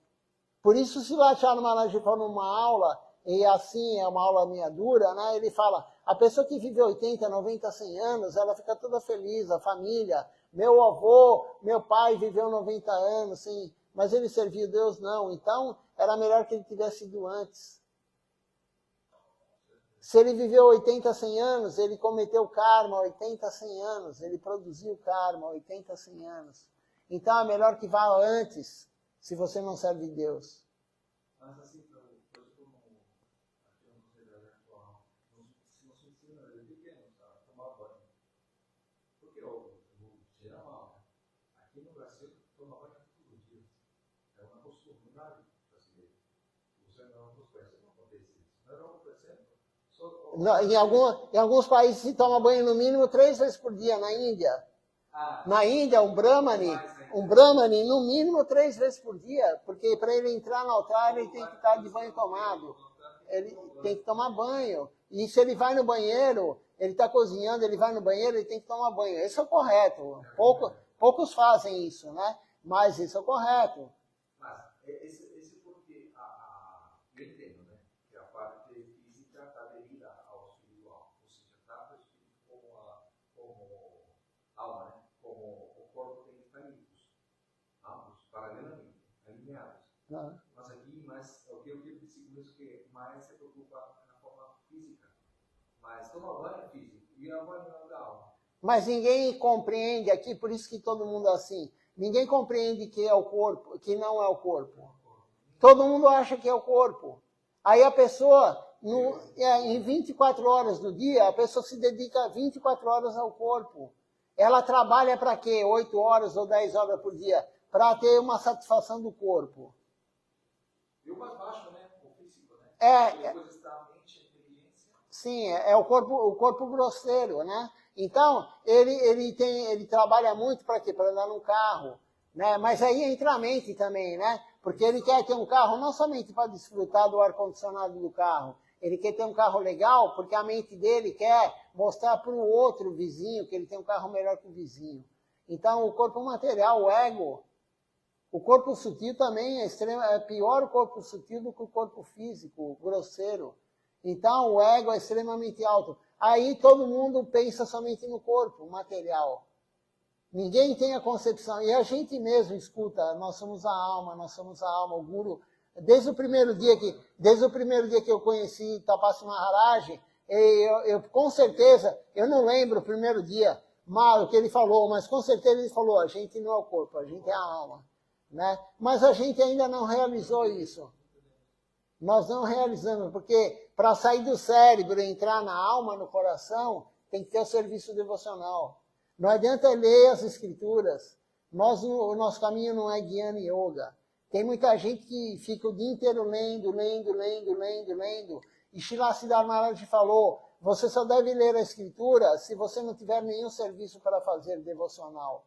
Por isso, se o Acharya Maharaj for numa aula, e assim é uma aula minha dura, né, ele fala, a pessoa que vive 80, 90, 100 anos, ela fica toda feliz, a família. Meu avô, meu pai viveu 90 anos, sim, mas ele serviu Deus, não. Então, era melhor que ele tivesse ido antes. Se ele viveu 80, 100 anos, ele cometeu karma 80, 100 anos, ele produziu karma 80, 100 anos. Então, é melhor que vá antes, se você não serve Deus. Mas assim, como aqui na sociedade atual, se nos ensina desde pequenos a tomar banho. Porque geral, aqui no Brasil, toma banho todo dia. É uma costume brasileira. Você não conhece, não acontece isso. Na Europa, por exemplo, Em alguns países se toma banho no mínimo 3 vezes por dia, na Índia. Na Índia, um Brahmani, no mínimo 3 vezes por dia, porque para ele entrar no altar, ele tem que estar de banho tomado. Ele tem que tomar banho. E se ele vai no banheiro, ele está cozinhando, ele vai no banheiro, ele tem que tomar banho. Isso é o correto. Poucos fazem isso, né? Mas isso é o correto. Mas esse porque eu entendo, né? Que a parte física está aderida ao espiritual. Ou seja, tanto o espírito como alma, né? Como o corpo tem que estar limpos. Ambos, paralelamente, alinhados. Mas aqui, o que eu percebo é que mais se preocupa na forma física. Mas toma banho físico e a banho da alma. Mas ninguém compreende aqui, por isso que todo mundo é assim. Ninguém compreende que é o corpo, que não é o corpo. Todo mundo acha que é o corpo. Aí a pessoa, em 24 horas do dia, a pessoa se dedica 24 horas ao corpo. Ela trabalha para quê? 8 horas ou 10 horas por dia? Para ter uma satisfação do corpo. E o mais baixo, né? O físico, né? Depois está a mente, a inteligência. Sim, é o corpo grosseiro, né? Então, ele trabalha muito para quê? Para andar num carro, né? Mas aí entra a mente também, né? Porque ele quer ter um carro não somente para desfrutar do ar-condicionado do carro, ele quer ter um carro legal porque a mente dele quer mostrar para o outro vizinho que ele tem um carro melhor que o vizinho. Então, o corpo material, o ego, o corpo sutil também é pior o corpo sutil do que o corpo físico, grosseiro. Então, o ego é extremamente alto. Aí todo mundo pensa somente no corpo material. Ninguém tem a concepção. E a gente mesmo escuta, nós somos a alma, o Guru. Desde o primeiro dia que eu conheci Tapasya Maharaj, eu com certeza, eu não lembro o primeiro dia, mas o que ele falou, mas com certeza ele falou, a gente não é o corpo, a gente é a alma. Né? Mas a gente ainda não realizou isso. Nós não realizamos, porque para sair do cérebro e entrar na alma, no coração, tem que ter o serviço devocional. Não adianta ler as escrituras. O nosso caminho não é Jnana Yoga. Tem muita gente que fica o dia inteiro lendo. E Srila Siddhartha Maharaj falou, você só deve ler a escritura se você não tiver nenhum serviço para fazer devocional.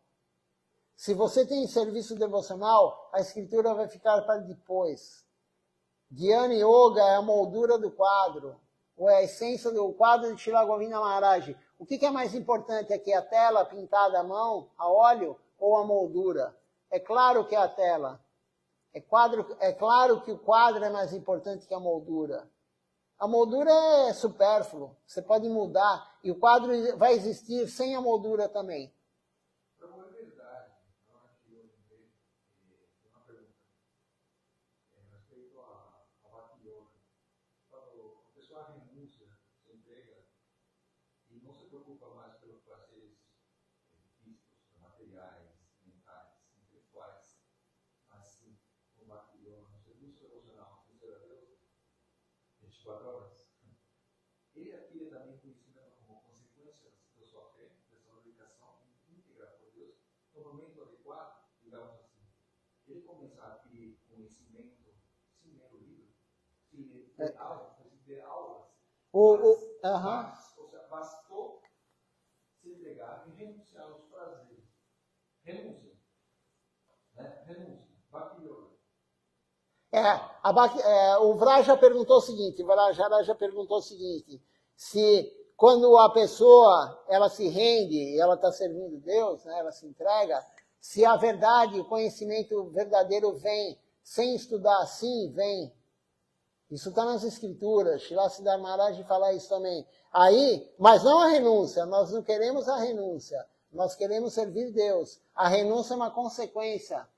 Se você tem serviço devocional, a escritura vai ficar para depois. Jnana Yoga é a moldura do quadro, ou é a essência do quadro de Srila Govinda Maharaj. O que é mais importante aqui, a tela pintada à mão, a óleo, ou a moldura? É claro que é a tela. É claro que o quadro é mais importante que a moldura. A moldura é supérfluo, você pode mudar, e o quadro vai existir sem a moldura também. Ele adquire também conhecimento como consequência da sua fé, da sua dedicação íntegra por Deus, no momento adequado, digamos assim. Ele começa a adquirir conhecimento sem ler o livro, sem ler aulas, ou seja, bastou se entregar e renunciar aos prazeres. Renúncia. Né? Renúncia. Bhakti Yoga. O Vraja perguntou o seguinte, se quando a pessoa ela se rende, ela está servindo Deus, né, ela se entrega, se a verdade, o conhecimento verdadeiro vem sem estudar assim, vem. Isso está nas escrituras, Srila Siddhartha Maharaj fala isso também. Aí, mas não a renúncia, nós não queremos a renúncia, nós queremos servir Deus. A renúncia é uma consequência.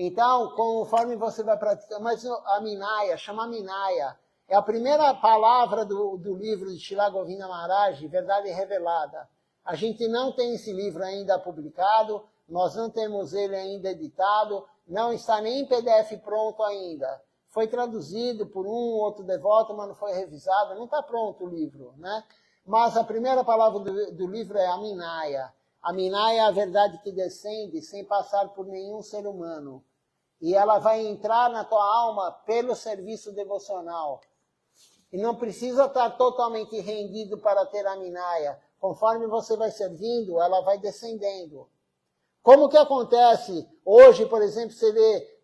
Então, conforme você vai praticar, mas a Minaya, chama Minaya, é a primeira palavra do livro de Srila Govinda Maharaj, Verdade Revelada. A gente não tem esse livro ainda publicado, nós não temos ele ainda editado, não está nem em PDF pronto ainda. Foi traduzido por um ou outro devoto, mas não foi revisado, não está pronto o livro, né? Mas a primeira palavra do livro é a Minaya. A Minaya é a verdade que descende sem passar por nenhum ser humano. E ela vai entrar na tua alma pelo serviço devocional. E não precisa estar totalmente rendido para ter a Minaya. Conforme você vai servindo, ela vai descendendo. Como que acontece? Hoje, por exemplo,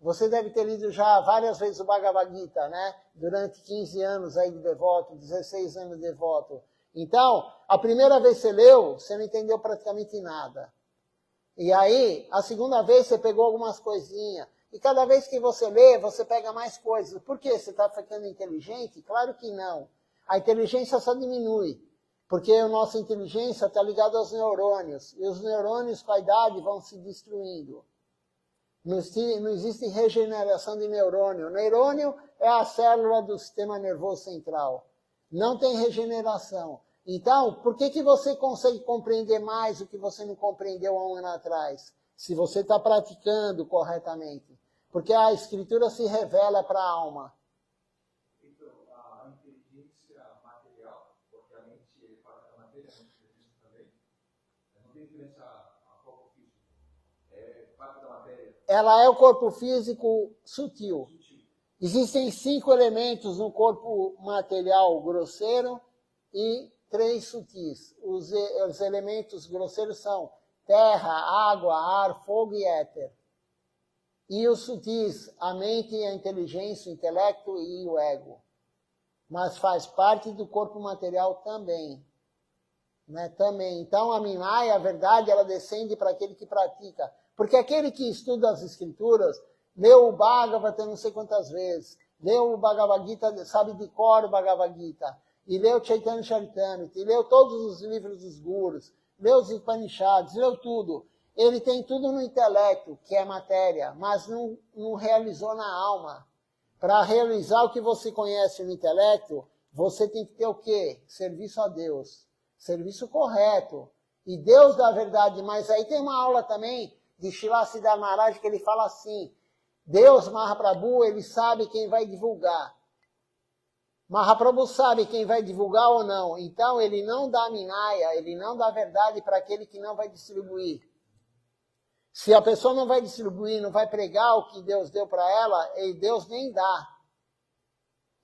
você deve ter lido já várias vezes o Bhagavad Gita, né? Durante 15 anos aí de devoto, 16 anos de devoto. Então, a primeira vez que você leu, você não entendeu praticamente nada. E aí, a segunda vez você pegou algumas coisinhas. E cada vez que você lê, você pega mais coisas. Por quê? Você está ficando inteligente? Claro que não. A inteligência só diminui. Porque a nossa inteligência está ligada aos neurônios. E os neurônios, com a idade, vão se destruindo. Não existe regeneração de neurônio. O neurônio é a célula do sistema nervoso central. Não tem regeneração. Então, por que você consegue compreender mais o que você não compreendeu há um ano atrás? Se você está praticando corretamente. Porque a escritura se revela para a alma. Então, a inteligência material, porque a mente é parte da matéria, a inteligência também, não tem diferença a corpo físico. É parte da matéria. Ela é o corpo físico sutil. Existem 5 elementos no corpo material grosseiro e 3 sutis. Os elementos grosseiros são terra, água, ar, fogo e éter. E os sutis, a mente, a inteligência, o intelecto e o ego. Mas faz parte do corpo material também. Né? Também. Então a Minaya, a verdade, ela descende para aquele que pratica. Porque aquele que estuda as escrituras, leu o Bhagavata não sei quantas vezes, leu o Bhagavad Gita, sabe de cor o Bhagavad Gita, e leu Chaitanya Charitamrita, e leu todos os livros dos gurus, leu os Upanishads, leu tudo. ele tem tudo no intelecto, que é matéria, mas não realizou na alma. Para realizar o que você conhece no intelecto, você tem que ter o quê? Serviço a Deus. Serviço correto. E Deus dá a verdade. Mas aí tem uma aula também de Srila Siddhar Maharaj que ele fala assim, Deus, Mahaprabhu, ele sabe quem vai divulgar. Mahaprabhu sabe quem vai divulgar ou não. Então ele não dá minaya, ele não dá verdade para aquele que não vai distribuir. Se a pessoa não vai distribuir, não vai pregar o que Deus deu para ela, Deus nem dá.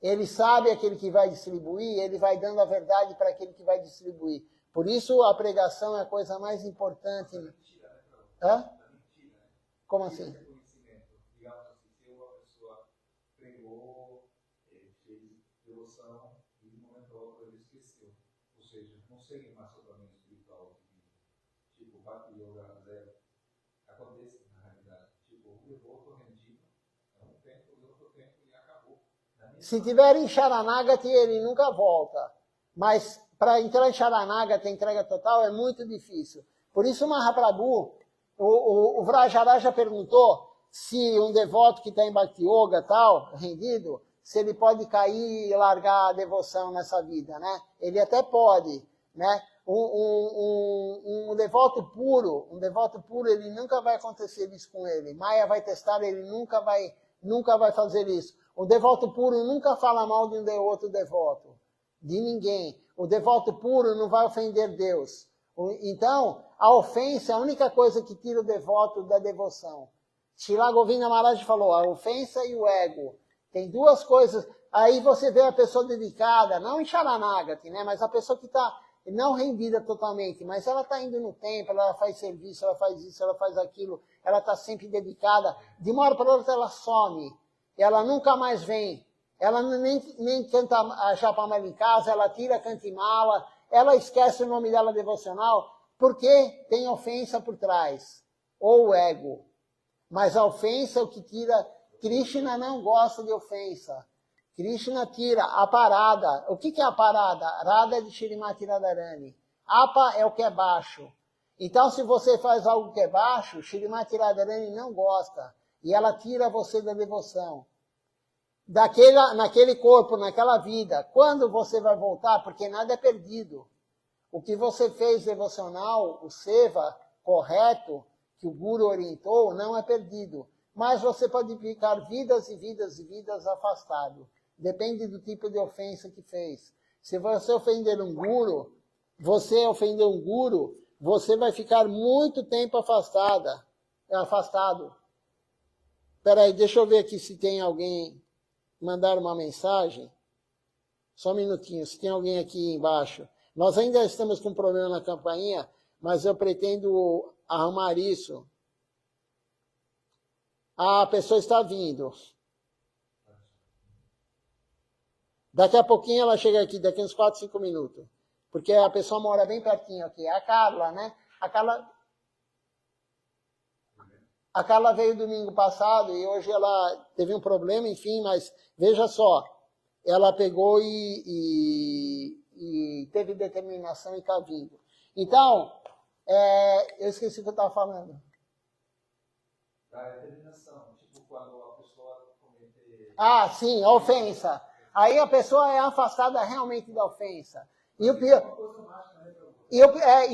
Ele sabe aquele que vai distribuir, ele vai dando a verdade para aquele que vai distribuir. Por isso a pregação é a coisa mais importante. Hã? Como assim? Digamos assim, se uma pessoa pregou, fez devoção, e de um momento ao outro ele esqueceu. Ou seja, não segue mais totalmente espiritual. Tipo, Bhakti Yoga zero. Acontece na realidade. Tipo, o devoto rendido, é um tempo e outro tempo e acabou. Se tiver em Sharanagati, ele nunca volta. Mas para entrar em Sharanagati, a entrega total, é muito difícil. Por isso o Mahaprabhu, o Vrajaraja perguntou se um devoto que está em Bhakti Yoga, tal, rendido, se ele pode cair e largar a devoção nessa vida, né? Ele até pode, né? Um devoto puro, ele nunca vai acontecer isso com ele. Maya vai testar, ele nunca vai fazer isso. O devoto puro nunca fala mal de um outro devoto, de ninguém. O devoto puro não vai ofender Deus. Então, a ofensa é a única coisa que tira o devoto da devoção. Srila Govinda Maharaj falou, a ofensa e o ego. Tem duas coisas. Aí você vê a pessoa dedicada, não em Sharanagati, né? Mas a pessoa que está não rendida totalmente, mas ela está indo no templo, ela faz serviço, ela faz isso, ela faz aquilo, ela está sempre dedicada. De uma hora para outra ela some. Ela nunca mais vem. Ela nem canta a Japamala em casa, ela tira a cantimala, ela esquece o nome dela devocional, porque tem ofensa por trás, ou o ego. Mas a ofensa é o que tira. Krishna não gosta de ofensa. Krishna tira a parada. O que é a parada? Radha é de Shrimati Radharani. Apa é o que é baixo. Então, se você faz algo que é baixo, Shrimati Radharani não gosta. E ela tira você da devoção. Naquele corpo, naquela vida. Quando você vai voltar? Porque nada é perdido. O que você fez devocional, o seva correto, que o Guru orientou, não é perdido. Mas você pode ficar vidas e vidas e vidas afastado. Depende do tipo de ofensa que fez. Se você ofender um Guru, você vai ficar muito tempo afastado. Peraí, deixa eu ver aqui se tem alguém mandar uma mensagem. Só um minutinho, se tem alguém aqui embaixo. Nós ainda estamos com um problema na campainha, mas eu pretendo arrumar isso. A pessoa está vindo. Daqui a pouquinho ela chega aqui, daqui uns 4, 5 minutos. Porque a pessoa mora bem pertinho aqui. A Carla, né? A Carla veio domingo passado e hoje ela teve um problema, enfim, mas veja só. Ela pegou e teve determinação e está vindo. Então, eu esqueci o que eu estava falando. Da determinação, tipo quando a pessoa cometer... Ah, sim, a ofensa. Aí a pessoa é afastada realmente da ofensa. E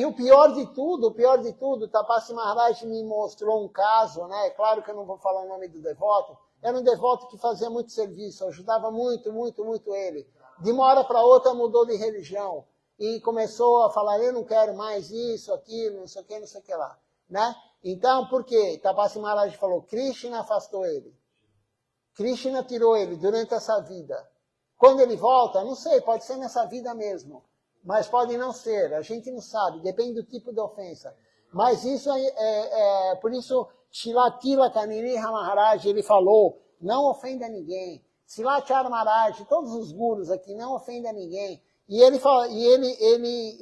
o pior de tudo, Tapassi Maharaj me mostrou um caso, né? Claro que eu não vou falar o nome do devoto. Era um devoto que fazia muito serviço, ajudava muito, muito, muito ele. De uma hora para outra mudou de religião. E começou a falar, eu não quero mais isso, aquilo, não sei o que, não sei o que lá. Né? Então, por quê? Tapassi Maharaj falou, Krishna afastou ele. Krishna tirou ele durante essa vida. Quando ele volta, não sei, pode ser nessa vida mesmo. Mas pode não ser, a gente não sabe, depende do tipo de ofensa. Mas isso por isso, Shilatila Kaniriha Maharaj, ele falou, não ofenda ninguém. Silachara Maharaj, todos os gurus aqui, não ofenda ninguém. E ele fala,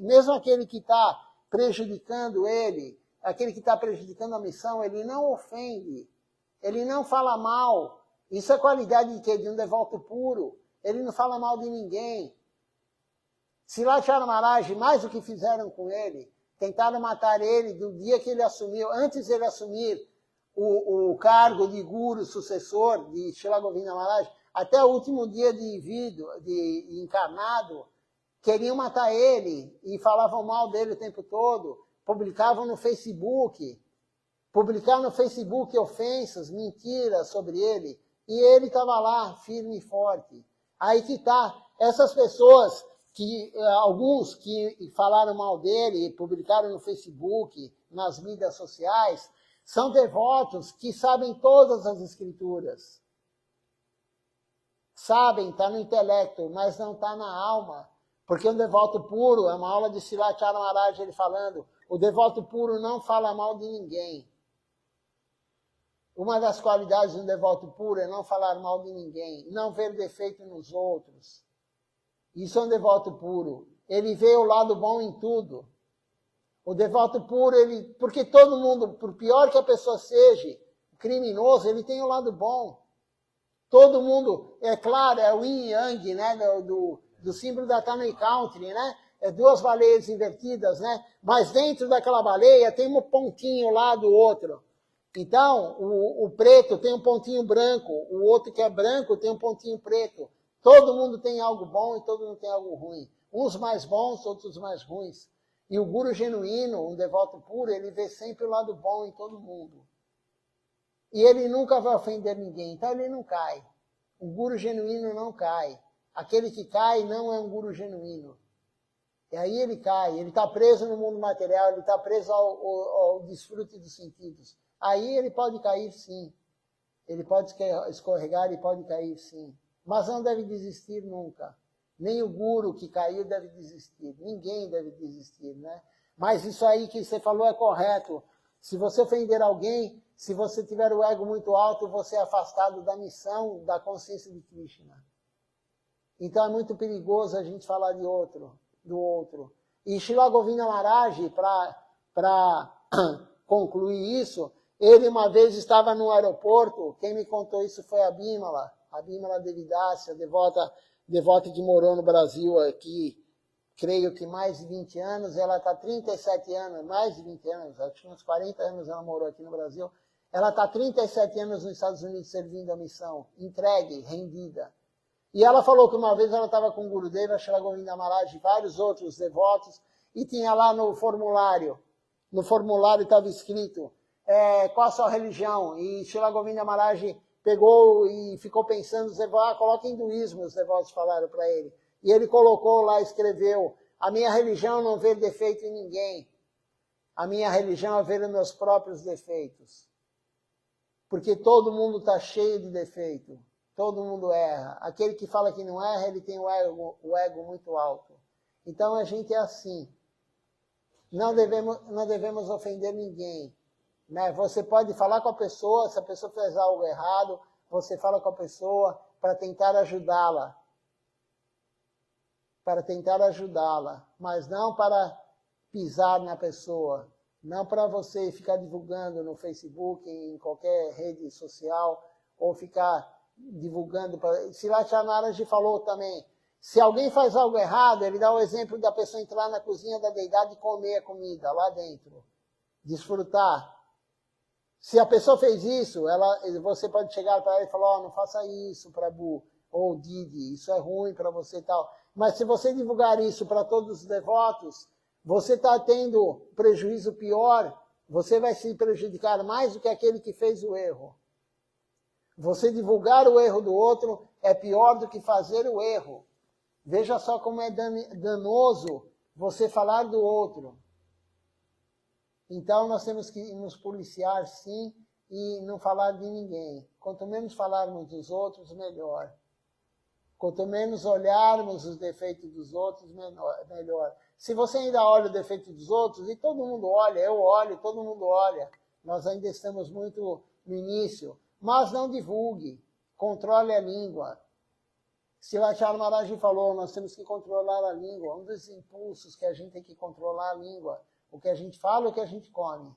mesmo aquele que está prejudicando ele, aquele que está prejudicando a missão, ele não ofende. Ele não fala mal. Isso é qualidade de quê? De um devoto puro. Ele não fala mal de ninguém. Silachara Maharaj, mais o que fizeram com ele, tentaram matar ele do dia que ele assumiu, antes de ele assumir o cargo de guru sucessor de Srila Govinda Maharaj, até o último dia de vida, de encarnado, queriam matar ele e falavam mal dele o tempo todo, publicavam no Facebook, ofensas, mentiras sobre ele, e ele estava lá, firme e forte. Aí que está, essas pessoas, alguns que falaram mal dele, publicaram no Facebook, nas mídias sociais, são devotos que sabem todas as escrituras. Sabem, está no intelecto, mas não está na alma. Porque um devoto puro, é uma aula de Srilacharya Maharaj, ele falando, o devoto puro não fala mal de ninguém. Uma das qualidades de um devoto puro é não falar mal de ninguém, não ver defeito nos outros. Isso é um devoto puro. Ele vê o lado bom em tudo. O devoto puro, porque todo mundo, por pior que a pessoa seja, criminoso, ele tem o lado bom. Todo mundo, é claro, é o yin e yang, né, do símbolo da Tanai Country, né? É duas baleias invertidas, né? Mas dentro daquela baleia tem um pontinho lá do outro. Então, o preto tem um pontinho branco, o outro que é branco tem um pontinho preto. Todo mundo tem algo bom e todo mundo tem algo ruim. Uns mais bons, outros mais ruins. E o guru genuíno, um devoto puro, ele vê sempre o lado bom em todo mundo. E ele nunca vai ofender ninguém, então ele não cai. O guru genuíno não cai. Aquele que cai não é um guru genuíno. E aí ele cai, ele está preso no mundo material, ele está preso ao desfrute dos sentidos. Aí ele pode cair sim. Ele pode escorregar, ele pode cair sim. Mas não deve desistir nunca. Nem o guru que caiu deve desistir. Ninguém deve desistir, né? Mas isso aí que você falou é correto. Se você ofender alguém, se você tiver o ego muito alto, você é afastado da missão, da consciência de Krishna. Então é muito perigoso a gente falar do outro. E Srila Govinda Maharaj, para concluir isso, ele uma vez estava no aeroporto, quem me contou isso foi a Bimala Devidasya, devota que morou no Brasil aqui, creio que mais de 20 anos, ela está 37 anos, mais de 20 anos, acho que uns 40 anos ela morou aqui no Brasil, ela está 37 anos nos Estados Unidos servindo a missão, entregue, rendida. E ela falou que uma vez ela estava com o Gurudeva, Srila Govinda Maharaj e vários outros devotos, e tinha lá no formulário estava escrito qual a sua religião, e Srila Govinda Maharaj pegou e ficou pensando, coloca hinduísmo, os devotos falaram para ele. E ele colocou lá, escreveu, a minha religião não vê defeito em ninguém, a minha religião é ver os meus próprios defeitos. Porque todo mundo está cheio de defeito. Todo mundo erra. Aquele que fala que não erra, ele tem o ego muito alto. Então a gente é assim. Não devemos ofender ninguém. Né? Você pode falar com a pessoa, se a pessoa fez algo errado, você fala com a pessoa para tentar ajudá-la. Mas não para pisar na pessoa. Não para você ficar divulgando no Facebook, em qualquer rede social, ou ficar divulgando. Srilacharya Maharaj falou também, se alguém faz algo errado, ele dá o exemplo da pessoa entrar na cozinha da deidade e comer a comida lá dentro, desfrutar. Se a pessoa fez isso, você pode chegar para ela e falar, não faça isso, Prabhu, ou Didi, isso é ruim para você e tal. Mas se você divulgar isso para todos os devotos, você está tendo prejuízo pior, você vai se prejudicar mais do que aquele que fez o erro. Você divulgar o erro do outro é pior do que fazer o erro. Veja só como é danoso você falar do outro. Então nós temos que nos policiar sim e não falar de ninguém. Quanto menos falarmos dos outros, melhor. Quanto menos olharmos os defeitos dos outros, melhor. Se você ainda olha o defeito dos outros, e todo mundo olha, eu olho, todo mundo olha, nós ainda estamos muito no início, mas não divulgue, controle a língua. Srilacharya Maharaj falou, nós temos que controlar a língua, um dos impulsos que a gente tem que controlar a língua, o que a gente fala e o que a gente come.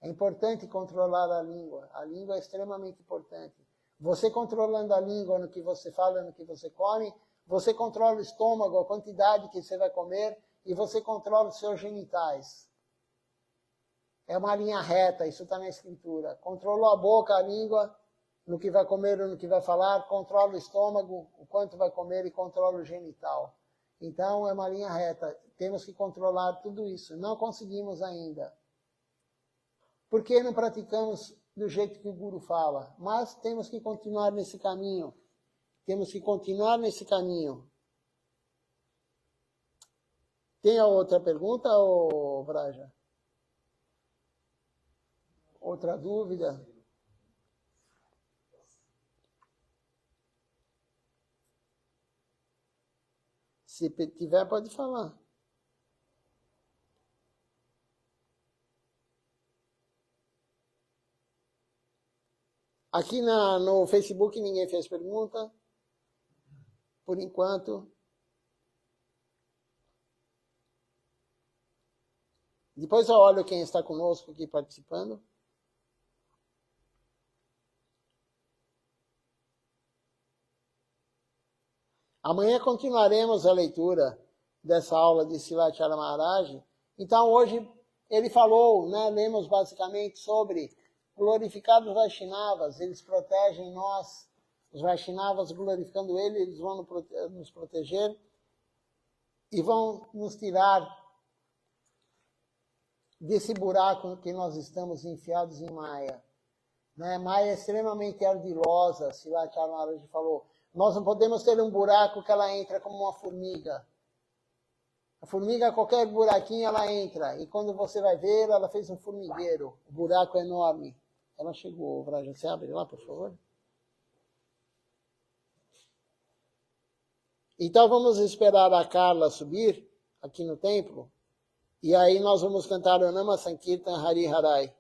É importante controlar a língua é extremamente importante. Você controlando a língua no que você fala, no que você come, você controla o estômago, a quantidade que você vai comer, e você controla os seus genitais. É uma linha reta, isso está na escritura. Controlou a boca, a língua, no que vai comer ou no que vai falar, controla o estômago, o quanto vai comer e controla o genital. Então, é uma linha reta. Temos que controlar tudo isso. Não conseguimos ainda. Por que não praticamos do jeito que o Guru fala? Mas temos que continuar nesse caminho. Temos que continuar nesse caminho. Tem a outra pergunta, ô Vraja? Outra dúvida? Se tiver, pode falar. Aqui no Facebook ninguém fez pergunta. Por enquanto. Depois eu olho quem está conosco aqui participando. Amanhã continuaremos a leitura dessa aula de Silachara Maharaj. Então hoje ele falou, né, lemos basicamente sobre glorificados Vaishnavas, eles protegem nós, os Vaishnavas glorificando ele, eles vão nos proteger e vão nos tirar desse buraco que nós estamos enfiados em Maya. Né? Maya é extremamente ardilosa, Silachara Maharaj falou. Nós não podemos ter um buraco que ela entra como uma formiga. A formiga, qualquer buraquinho, ela entra. E quando você vai ver, ela fez um formigueiro. O buraco é enorme. Ela chegou, Vraja. Você abre lá, por favor? Então vamos esperar a Carla subir aqui no templo. E aí nós vamos cantar o Nama Sankirtan Hari Harai.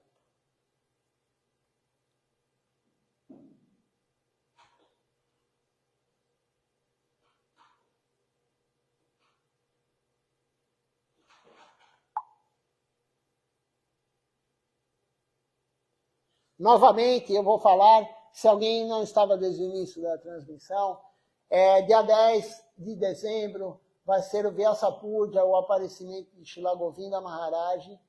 Novamente, eu vou falar, se alguém não estava desde o início da transmissão, dia 10 de dezembro vai ser o Vyasa Puja, o aparecimento de Srila Govinda Maharaj.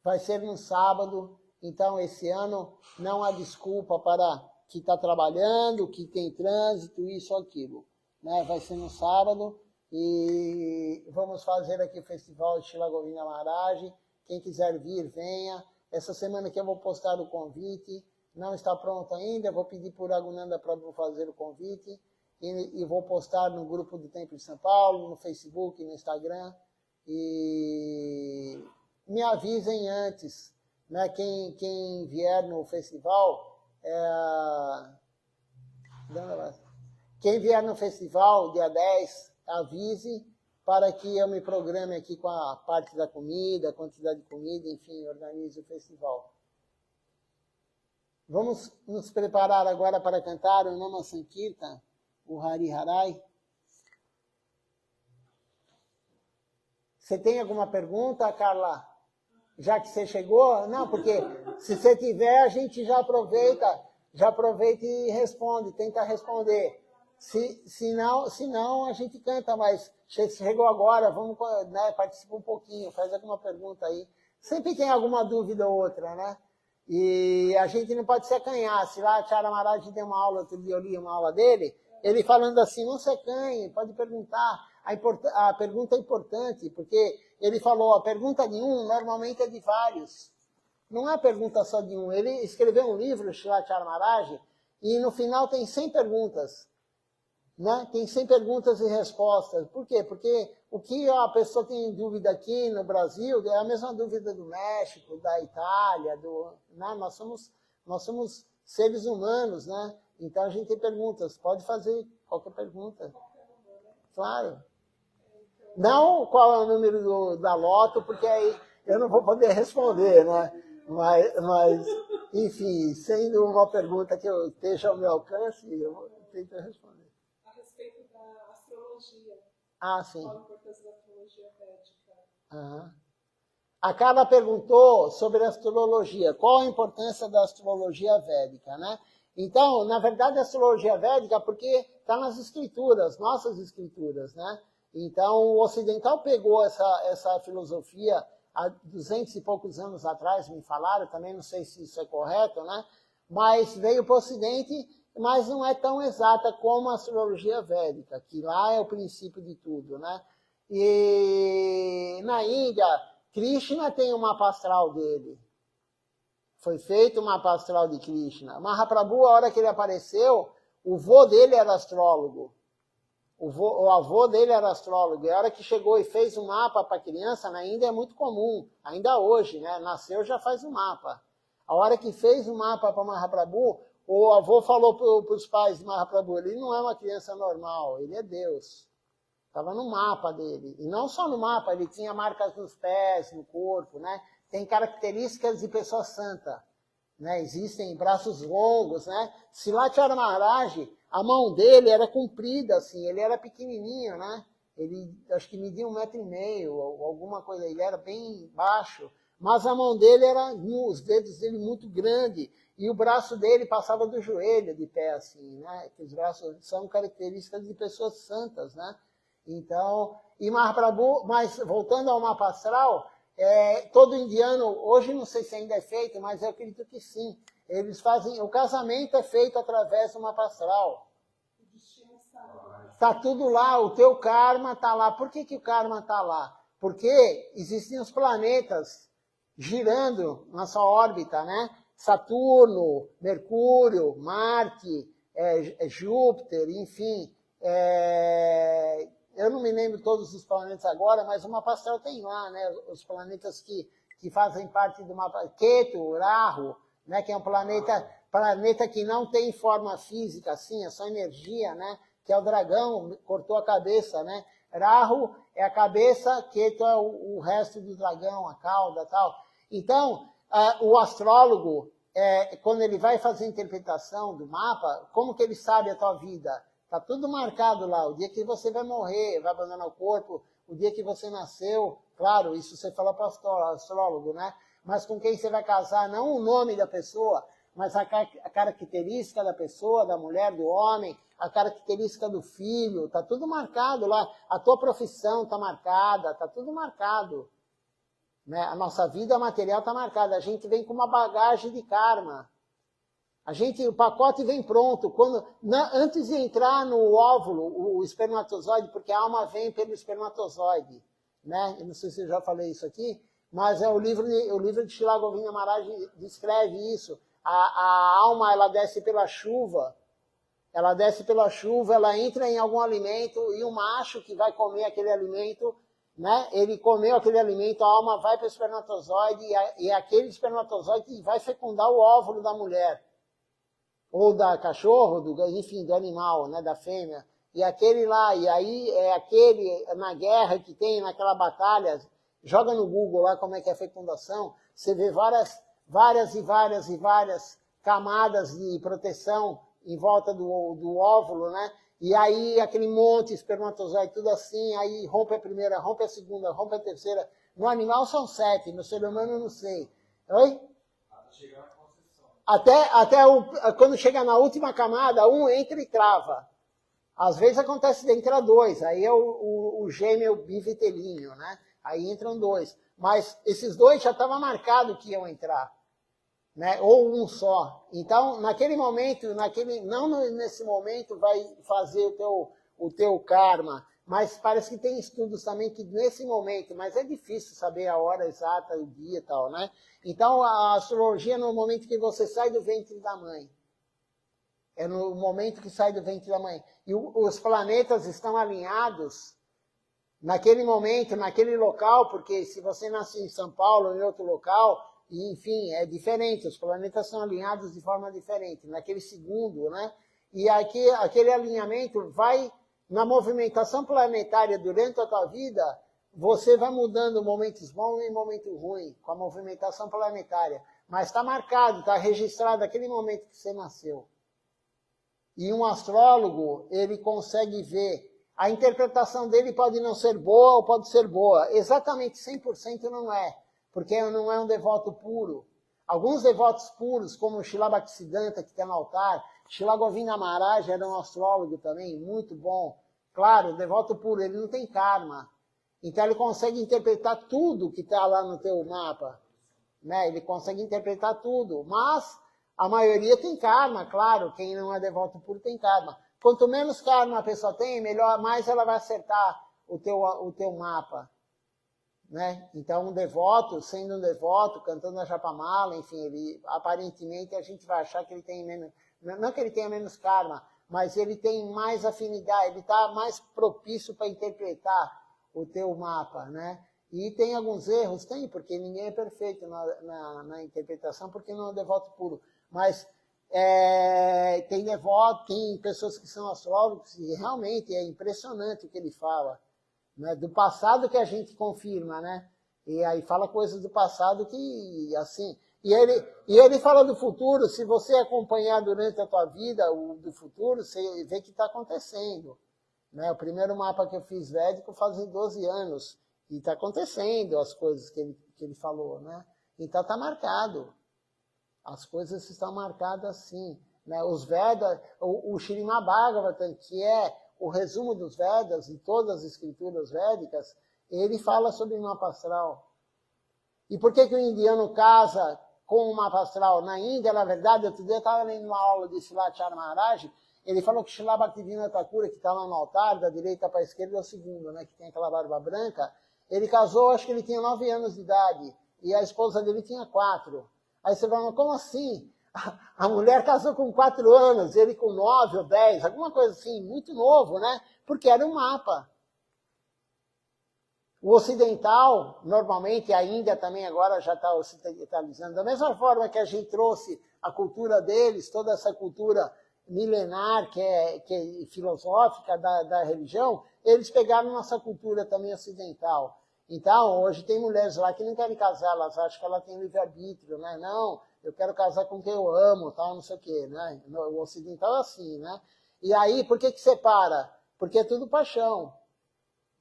Vai ser no sábado, então esse ano não há desculpa para que está trabalhando, que tem trânsito, isso ou aquilo. Né? Vai ser no sábado e vamos fazer aqui o festival de Srila Govinda Maharaj. Quem quiser vir, venha. Essa semana que eu vou postar o convite, não está pronto ainda, eu vou pedir por Raghunanda para fazer o convite e vou postar no grupo do Templo de São Paulo, no Facebook, no Instagram e me avisem antes, né? Quem vier no festival, quem vier no festival, dia 10, avise para que eu me programe aqui com a parte da comida, a quantidade de comida, enfim, organize o festival. Vamos nos preparar agora para cantar o Nama Sankirtan, o Hari Harai. Você tem alguma pergunta, Carla? Já que você chegou? Não, porque se você tiver, a gente já aproveita e responde, tenta responder. Se não, a gente canta, mas chegou agora, vamos, né, participa um pouquinho, faz alguma pergunta aí. Sempre tem alguma dúvida ou outra, né? E a gente não pode se acanhar. Se lá Chara Maharaj deu uma aula, outro dia eu li uma aula dele, ele falando assim, não se acanhe, pode perguntar. A pergunta é importante, porque ele falou, a pergunta de um normalmente é de vários. Não é a pergunta só de um. Ele escreveu um livro, Srila Chara Maharaj, e no final tem 100 perguntas. Né? Tem 100 perguntas e respostas. Por quê? Porque o que a pessoa tem dúvida aqui no Brasil é a mesma dúvida do México, da Itália, né? Nós somos seres humanos, né? Então a gente tem perguntas. Pode fazer qualquer pergunta. Claro. Não qual é o número da loto, porque aí eu não vou poder responder, né? Mas enfim, sendo uma pergunta que eu esteja ao meu alcance, eu tento responder. Ah, sim. Qual a importância da astrologia védica? A Carla perguntou sobre a astrologia. Qual a importância da astrologia védica, né? Então, na verdade, a astrologia védica, porque está nas escrituras, nossas escrituras, né? Então, o ocidental pegou essa filosofia há 200 e poucos anos atrás, me falaram, também não sei se isso é correto, né? Mas veio para o Ocidente, mas não é tão exata como a astrologia védica, que lá é o princípio de tudo, né? E na Índia, Krishna tem o mapa astral dele. Foi feito o mapa astral de Krishna. Mahaprabhu, a hora que ele apareceu, o vô dele era astrólogo. O avô dele era astrólogo. E a hora que chegou e fez um mapa para criança, na Índia é muito comum, ainda hoje, né? Nasceu, já faz um mapa. A hora que fez o mapa para Mahaprabhu, o avô falou para os pais de Mahaprabhu, ele não é uma criança normal, ele é Deus. Estava no mapa dele. E não só no mapa, ele tinha marcas nos pés, no corpo, né? Tem características de pessoa santa. Né? Existem braços longos, né? Silatara Maharaj, a mão dele era comprida, assim, ele era pequenininho, né? Ele, acho que media 1,5 metros, ou alguma coisa, ele era bem baixo, mas a mão dele era, os dedos dele muito grande, e o braço dele passava do joelho de pé, assim, né? Que os braços são características de pessoas santas, né? Então, e Mahaprabhu, mas voltando ao mapa astral, todo indiano, hoje não sei se ainda é feito, mas eu acredito que sim. Eles fazem, o casamento é feito através do mapa astral. Está tudo lá, o teu karma está lá. Por que o karma está lá? Porque existem os planetas girando na sua órbita, né? Saturno, Mercúrio, Marte, Júpiter, enfim. Eu não me lembro todos os planetas agora, mas o mapa astral tem lá, né? Os planetas que fazem parte do mapa. Ketu, Rahu, né? Que é um planeta que não tem forma física, assim, é só energia, né? Que é o dragão, cortou a cabeça, né? Rahu é a cabeça, Ketu é o resto do dragão, a cauda e tal. Então, o astrólogo, quando ele vai fazer a interpretação do mapa, como que ele sabe a tua vida? Está tudo marcado lá, o dia que você vai morrer, vai abandonar o corpo, o dia que você nasceu, claro, isso você fala para o astrólogo, né? Mas com quem você vai casar, não o nome da pessoa, mas a característica da pessoa, da mulher, do homem, a característica do filho, está tudo marcado lá. A tua profissão está marcada, está tudo marcado. Né? A nossa vida material está marcada, a gente vem com uma bagagem de karma. O pacote vem pronto. Antes de entrar no óvulo, o espermatozoide, porque a alma vem pelo espermatozoide. Né? Eu não sei se eu já falei isso aqui, mas o livro de Srila Govinda Maharaj descreve isso. A alma, ela desce pela chuva. Ela entra em algum alimento e o macho que vai comer aquele alimento, né? Ele comeu aquele alimento, a alma vai para o espermatozoide e aquele espermatozoide vai fecundar o óvulo da mulher. Ou da cachorro, enfim, do animal, né, da fêmea. E aquele lá, e aí é aquele, na guerra que tem, naquela batalha, joga no Google lá como é que é a fecundação, você vê várias camadas de proteção em volta do óvulo, né? E aí aquele monte de espermatozoide, tudo assim, aí rompe a primeira, rompe a segunda, rompe a terceira. No animal são 7, no ser humano não sei. Oi? Quando chega na última camada, um entra e trava. Às vezes acontece de entrar 2, aí é o gêmeo bivitelíneo, né? Aí entram 2. Mas esses 2 já estava marcado que iam entrar, né? Ou um só. Então, naquele momento, não nesse momento vai fazer o teu karma, mas parece que tem estudos também que nesse momento, mas é difícil saber a hora exata, o dia e tal, né? Então, a astrologia é no momento que você sai do ventre da mãe. É no momento que sai do ventre da mãe. E os planetas estão alinhados naquele momento, naquele local, porque se você nasce em São Paulo ou em outro local, enfim, é diferente. Os planetas são alinhados de forma diferente, naquele segundo, né? E aquele alinhamento vai, na movimentação planetária durante a tua vida, você vai mudando momentos bons e momentos ruins com a movimentação planetária. Mas está marcado, está registrado aquele momento que você nasceu. E um astrólogo, ele consegue ver. A interpretação dele pode não ser boa ou pode ser boa. Exatamente 100% não é, porque não é um devoto puro. Alguns devotos puros, como Srila Bhaktisiddhanta, que está no altar, Srila Govinda Maharaj era um astrólogo também, muito bom. Claro, o devoto puro, ele não tem karma. Então ele consegue interpretar tudo que está lá no teu mapa. Né? Ele consegue interpretar tudo. Mas a maioria tem karma, claro. Quem não é devoto puro tem karma. Quanto menos karma a pessoa tem, melhor, mais ela vai acertar o teu mapa. Né? Então, um devoto, sendo um devoto, cantando a Japamala, enfim, ele, aparentemente a gente vai achar que ele tem menos... Não que ele tenha menos karma, mas ele tem mais afinidade, ele está mais propício para interpretar o teu mapa, né? E tem alguns erros? Tem, porque ninguém é perfeito na interpretação, porque não é devoto puro. Mas tem devoto, tem pessoas que são astrólogos, e realmente é impressionante o que ele fala. Né? Do passado que a gente confirma, né? E aí fala coisas do passado que, assim... E ele fala do futuro, se você acompanhar durante a tua vida o do futuro, você vê que está acontecendo. Né? O primeiro mapa que eu fiz védico fazem 12 anos. E está acontecendo as coisas que ele falou. Né? Então está marcado. As coisas estão marcadas assim. Né? Os Vedas, o Śrīmad Bhagavatam, que é o resumo dos Vedas e todas as escrituras védicas, ele fala sobre o mapa astral. E por que o indiano casa com o mapa astral? Na Índia, na verdade, outro dia eu estava lendo uma aula de Silachar Maharaj, ele falou que Srila Bhaktivinoda Thakura, que está lá no altar, da direita para a esquerda, é o segundo, né, que tem aquela barba branca, ele casou, acho que ele tinha 9 anos de idade, e a esposa dele tinha 4. Aí você fala, como assim? A mulher casou com 4 anos, ele com 9 ou 10, alguma coisa assim, muito novo, né? Porque era um mapa. O ocidental, normalmente, a Índia também agora já está ocidentalizando. Da mesma forma que a gente trouxe a cultura deles, toda essa cultura milenar, que é filosófica da religião, eles pegaram nossa cultura também ocidental. Então, hoje tem mulheres lá que não querem casar, elas acham que ela tem livre-arbítrio, né? Não, eu quero casar com quem eu amo, tal, não sei o quê, né? O ocidental é assim, né? E aí, por que separa? Porque é tudo paixão.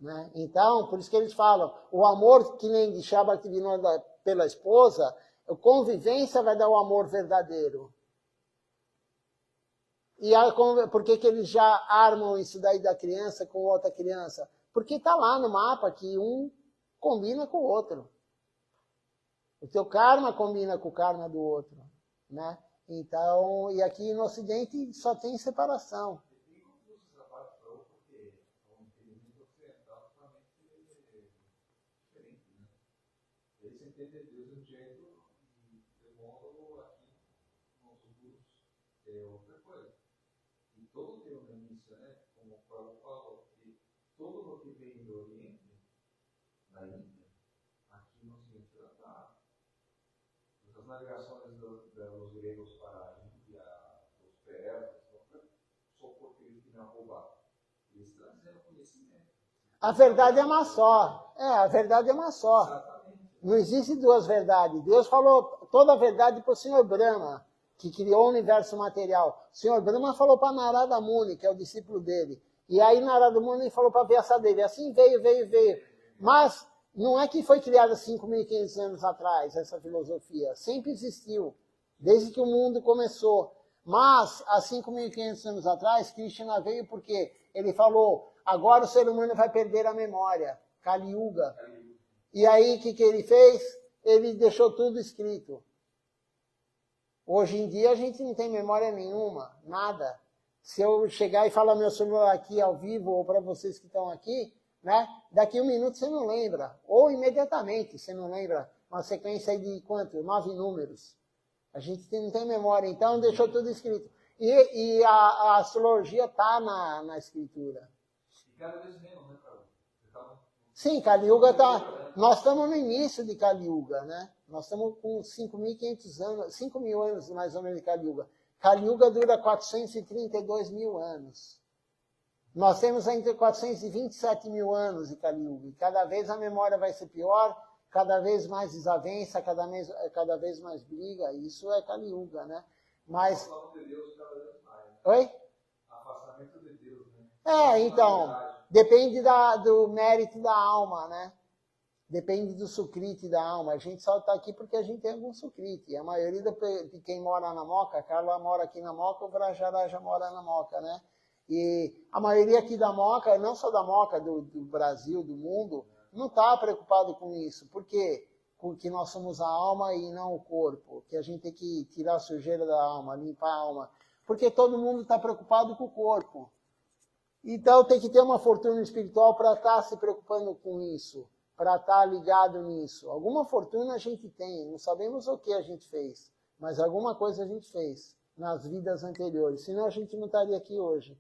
Né? Então, por isso que eles falam, o amor que nem de Srila Bhaktivinoda pela esposa, a convivência vai dar o amor verdadeiro. E por que eles já armam isso daí da criança com outra criança? Porque está lá no mapa que um combina com o outro. O teu karma combina com o karma do outro. Né? Então, e aqui no Ocidente só tem separação. Entender Deus de um jeito e de modo aqui nossos grupos é outra coisa. E todo tem uma missão, né? Como o Paulo falou, que todo o que vem do Oriente, da Índia, aqui no Ocidente está. As navegações dos gregos para a Índia, dos persas, só porque eles queriam roubar. Eles trazeram conhecimento. A verdade é uma só. A verdade é uma só. Exatamente. Não existe duas verdades. Deus falou toda a verdade para o Senhor Brahma, que criou o universo material. O Senhor Brahma falou para Narada Muni, que é o discípulo dele. E aí Narada Muni falou para a Vyasa dele. Assim veio. Mas não é que foi criada 5.500 anos atrás, essa filosofia. Sempre existiu, desde que o mundo começou. Mas, há 5.500 anos atrás, Krishna veio porque ele falou, agora o ser humano vai perder a memória. Kali Yuga. E aí, o que ele fez? Ele deixou tudo escrito. Hoje em dia, a gente não tem memória nenhuma, nada. Se eu chegar e falar meu celular aqui ao vivo, ou para vocês que estão aqui, né? Daqui 1 minuto você não lembra. Ou imediatamente você não lembra. Uma sequência de quanto? 9 números. A gente não tem memória, então deixou tudo escrito. E a astrologia está na escritura. E cada vez menos, né, Carlos? Sim, Kali Yuga está... Nós estamos no início de Kali Yuga, né? Nós estamos com 5.500 anos, 5.000 anos mais ou menos de Kali Yuga. Kali Yuga dura 432 mil anos. Nós temos entre 427 mil anos de Kali Yuga. E cada vez a memória vai ser pior, cada vez mais desavença, cada vez mais briga. Isso é Kali Yuga, né? Mas... de Deus cada vez mais. Oi? Afastamento de Deus, né? Então... Depende do mérito da alma, né? Depende do sucrite da alma. A gente só está aqui porque a gente tem algum sucrite. A maioria de quem mora na Moca, a Carla mora aqui na Moca, o Vrajaraja mora na Moca, né? E a maioria aqui da Moca, não só da Moca, do Brasil, do mundo, não está preocupado com isso. Por quê? Porque nós somos a alma e não o corpo. Que a gente tem que tirar a sujeira da alma, limpar a alma. Porque todo mundo está preocupado com o corpo. Então tem que ter uma fortuna espiritual para estar se preocupando com isso, para estar ligado nisso. Alguma fortuna a gente tem, não sabemos o que a gente fez, mas alguma coisa a gente fez nas vidas anteriores, senão a gente não estaria aqui hoje.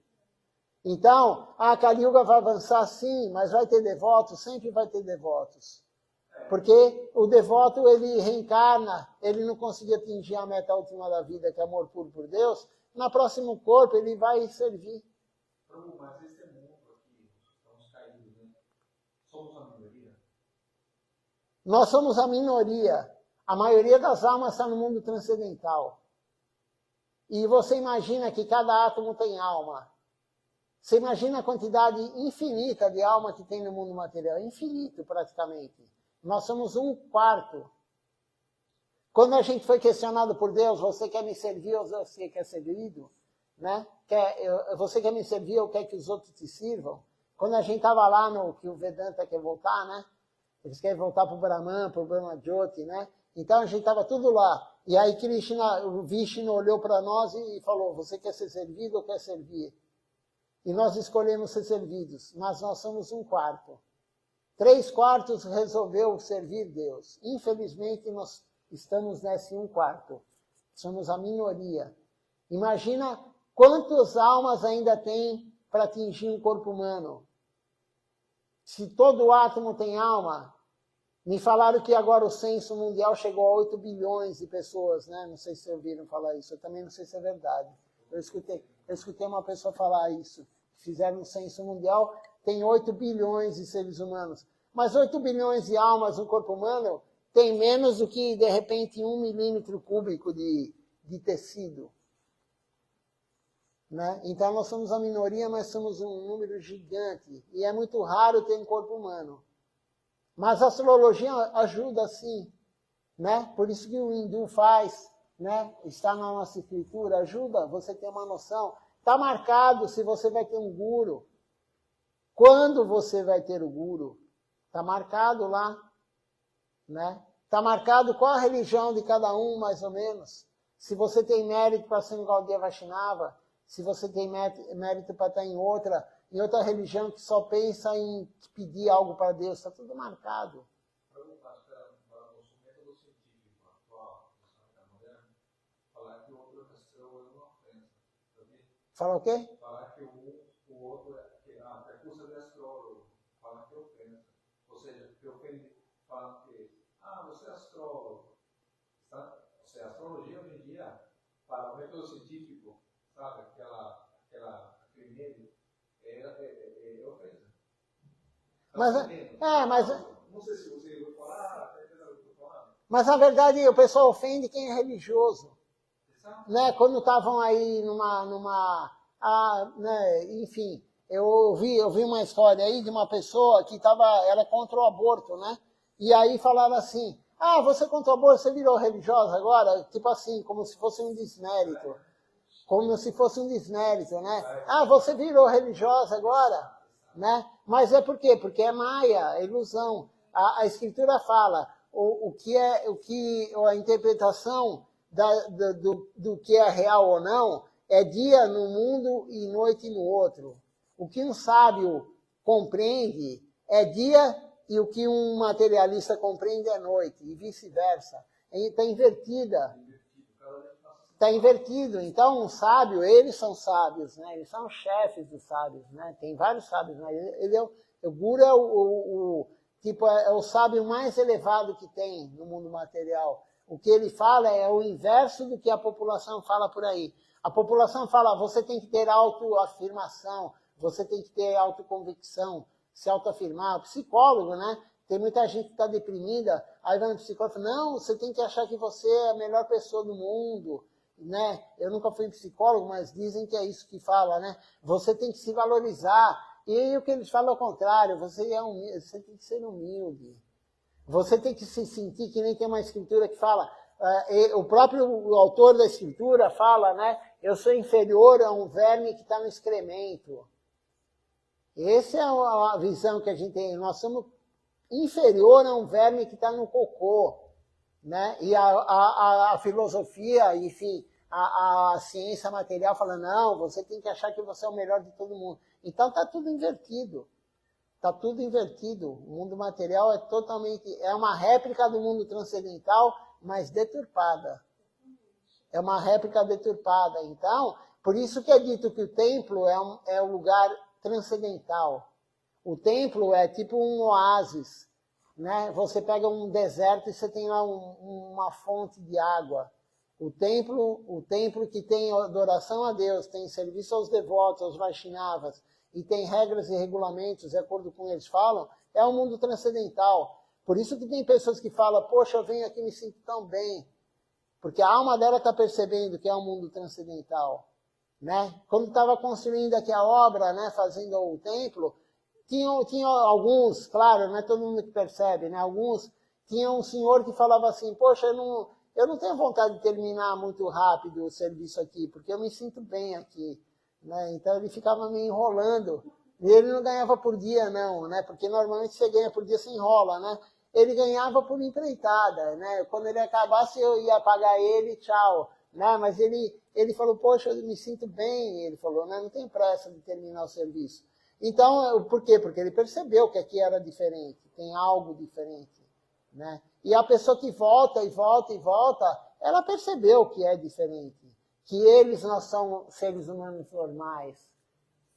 Então, a Kali Yuga vai avançar sim, mas vai ter devotos, sempre vai ter devotos. Porque o devoto, ele reencarna, ele não conseguiu atingir a meta última da vida, que é amor puro por Deus, no próximo corpo ele vai servir. Mas esse mundo aqui, estamos caídos, né? Somos a minoria? Nós somos a minoria. A maioria das almas está no mundo transcendental. E você imagina que cada átomo tem alma. Você imagina a quantidade infinita de alma que tem no mundo material. Infinito, praticamente. Nós somos 1/4. Quando a gente foi questionado por Deus, você quer me servir ou você quer ser servido? Né? Você quer me servir ou quer que os outros te sirvam? Quando a gente estava lá no que o Vedanta quer voltar, né? Eles querem voltar para o Brahman, para o Brahma Jyoti, né? Então a gente estava tudo lá. E aí Krishna, o Vishnu olhou para nós e falou, você quer ser servido ou quer servir? E nós escolhemos ser servidos, mas nós somos 1/4. 3/4 resolveu servir Deus. Infelizmente nós estamos nesse 1/4. Somos a minoria. Imagina quantas almas ainda tem para atingir um corpo humano? Se todo átomo tem alma, me falaram que agora o censo mundial chegou a 8 bilhões de pessoas, né? Não sei se ouviram falar isso, eu também não sei se é verdade. Eu escutei uma pessoa falar isso. Fizeram um censo mundial, tem 8 bilhões de seres humanos. Mas 8 bilhões de almas no corpo humano tem menos do que, de repente, 1 milímetro cúbico de tecido. Né? Então nós somos a minoria, mas somos um número gigante. E é muito raro ter um corpo humano. Mas a astrologia ajuda sim. Né? Por isso que o hindu faz, né? Está na nossa escritura, ajuda você ter uma noção. Está marcado se você vai ter um guru. Quando você vai ter o guru? Está marcado lá. Né? Está marcado qual a religião de cada um, mais ou menos. Se você tem mérito para ser um Gaudiya Vaishnava, se você tem mérito para estar em outra religião que só pensa em pedir algo para Deus, está tudo marcado. Fala o quê? Falar que o outro é a percussa de astrólogo. Fala que ofensa. Ou seja, que ofende, fala que, você é astrólogo. Ou seja, a astrologia hoje em dia, para o método científico, sabe, aquele medo, é ofensa. Mas não sei se você vai falar, mas na verdade o pessoal ofende quem é religioso. Né? Quando estavam aí né? Enfim, eu ouvi uma história aí de uma pessoa que era contra o aborto, né? E aí falaram assim, você contra o aborto, você virou religiosa agora? Tipo assim, como se fosse um desmérito. Como se fosse um desmérito, né? Você virou religiosa agora? Né? Mas é por quê? Porque é maia, é ilusão. A Escritura fala, a interpretação do que é real ou não, é dia no mundo e noite no outro. O que um sábio compreende é dia e o que um materialista compreende é noite, e vice-versa. Está invertida. Está invertido. Então, um sábio, eles são sábios, né? Eles são chefes dos sábios, né? Tem vários sábios, né? O Guru é o sábio mais elevado que tem no mundo material. O que ele fala é o inverso do que a população fala por aí. A população fala, você tem que ter autoafirmação, você tem que ter autoconvicção, se autoafirmar. O psicólogo, né? Tem muita gente que está deprimida, aí vai no psicólogo e fala, não, você tem que achar que você é a melhor pessoa do mundo, né? Eu nunca fui psicólogo, mas dizem que é isso que fala, né? Você tem que se valorizar. E aí o que eles falam é o contrário, você tem que ser humilde. Você tem que se sentir, que nem tem uma escritura que fala, o próprio autor da escritura fala, né, eu sou inferior a um verme que está no excremento. Essa é a visão que a gente tem. Nós somos inferior a um verme que está no cocô. Né? E a filosofia, enfim, a ciência material fala, não, você tem que achar que você é o melhor de todo mundo. Então está tudo invertido. Está tudo invertido. O mundo material é uma réplica do mundo transcendental, mas deturpada. É uma réplica deturpada. Então, por isso que é dito que o templo é um lugar transcendental. O templo é tipo um oásis. Né? Você pega um deserto e você tem lá uma fonte de água. O templo que tem adoração a Deus, tem serviço aos devotos, aos Vaishnavas, e tem regras e regulamentos, de acordo com eles falam, é um mundo transcendental. Por isso que tem pessoas que falam, poxa, eu venho aqui e me sinto tão bem. Porque a alma dela está percebendo que é um mundo transcendental. Né? Quando estava construindo aqui a obra, né, fazendo o templo, tinha alguns, claro, não é todo mundo que percebe, né? Alguns, tinha um senhor que falava assim, poxa, eu não tenho vontade de terminar muito rápido o serviço aqui, porque eu me sinto bem aqui. Né? Então ele ficava me enrolando. E ele não ganhava por dia, não, né? Porque normalmente você ganha por dia, você enrola, né? Ele ganhava por empreitada, né? Quando ele acabasse, eu ia pagar ele, tchau. Né? Mas ele falou, poxa, eu me sinto bem, ele falou, né? Não tem pressa de terminar o serviço. Então, por quê? Porque ele percebeu que aqui era diferente, tem algo diferente. Né? E a pessoa que volta e volta e volta, ela percebeu que é diferente. Que eles não são seres humanos normais.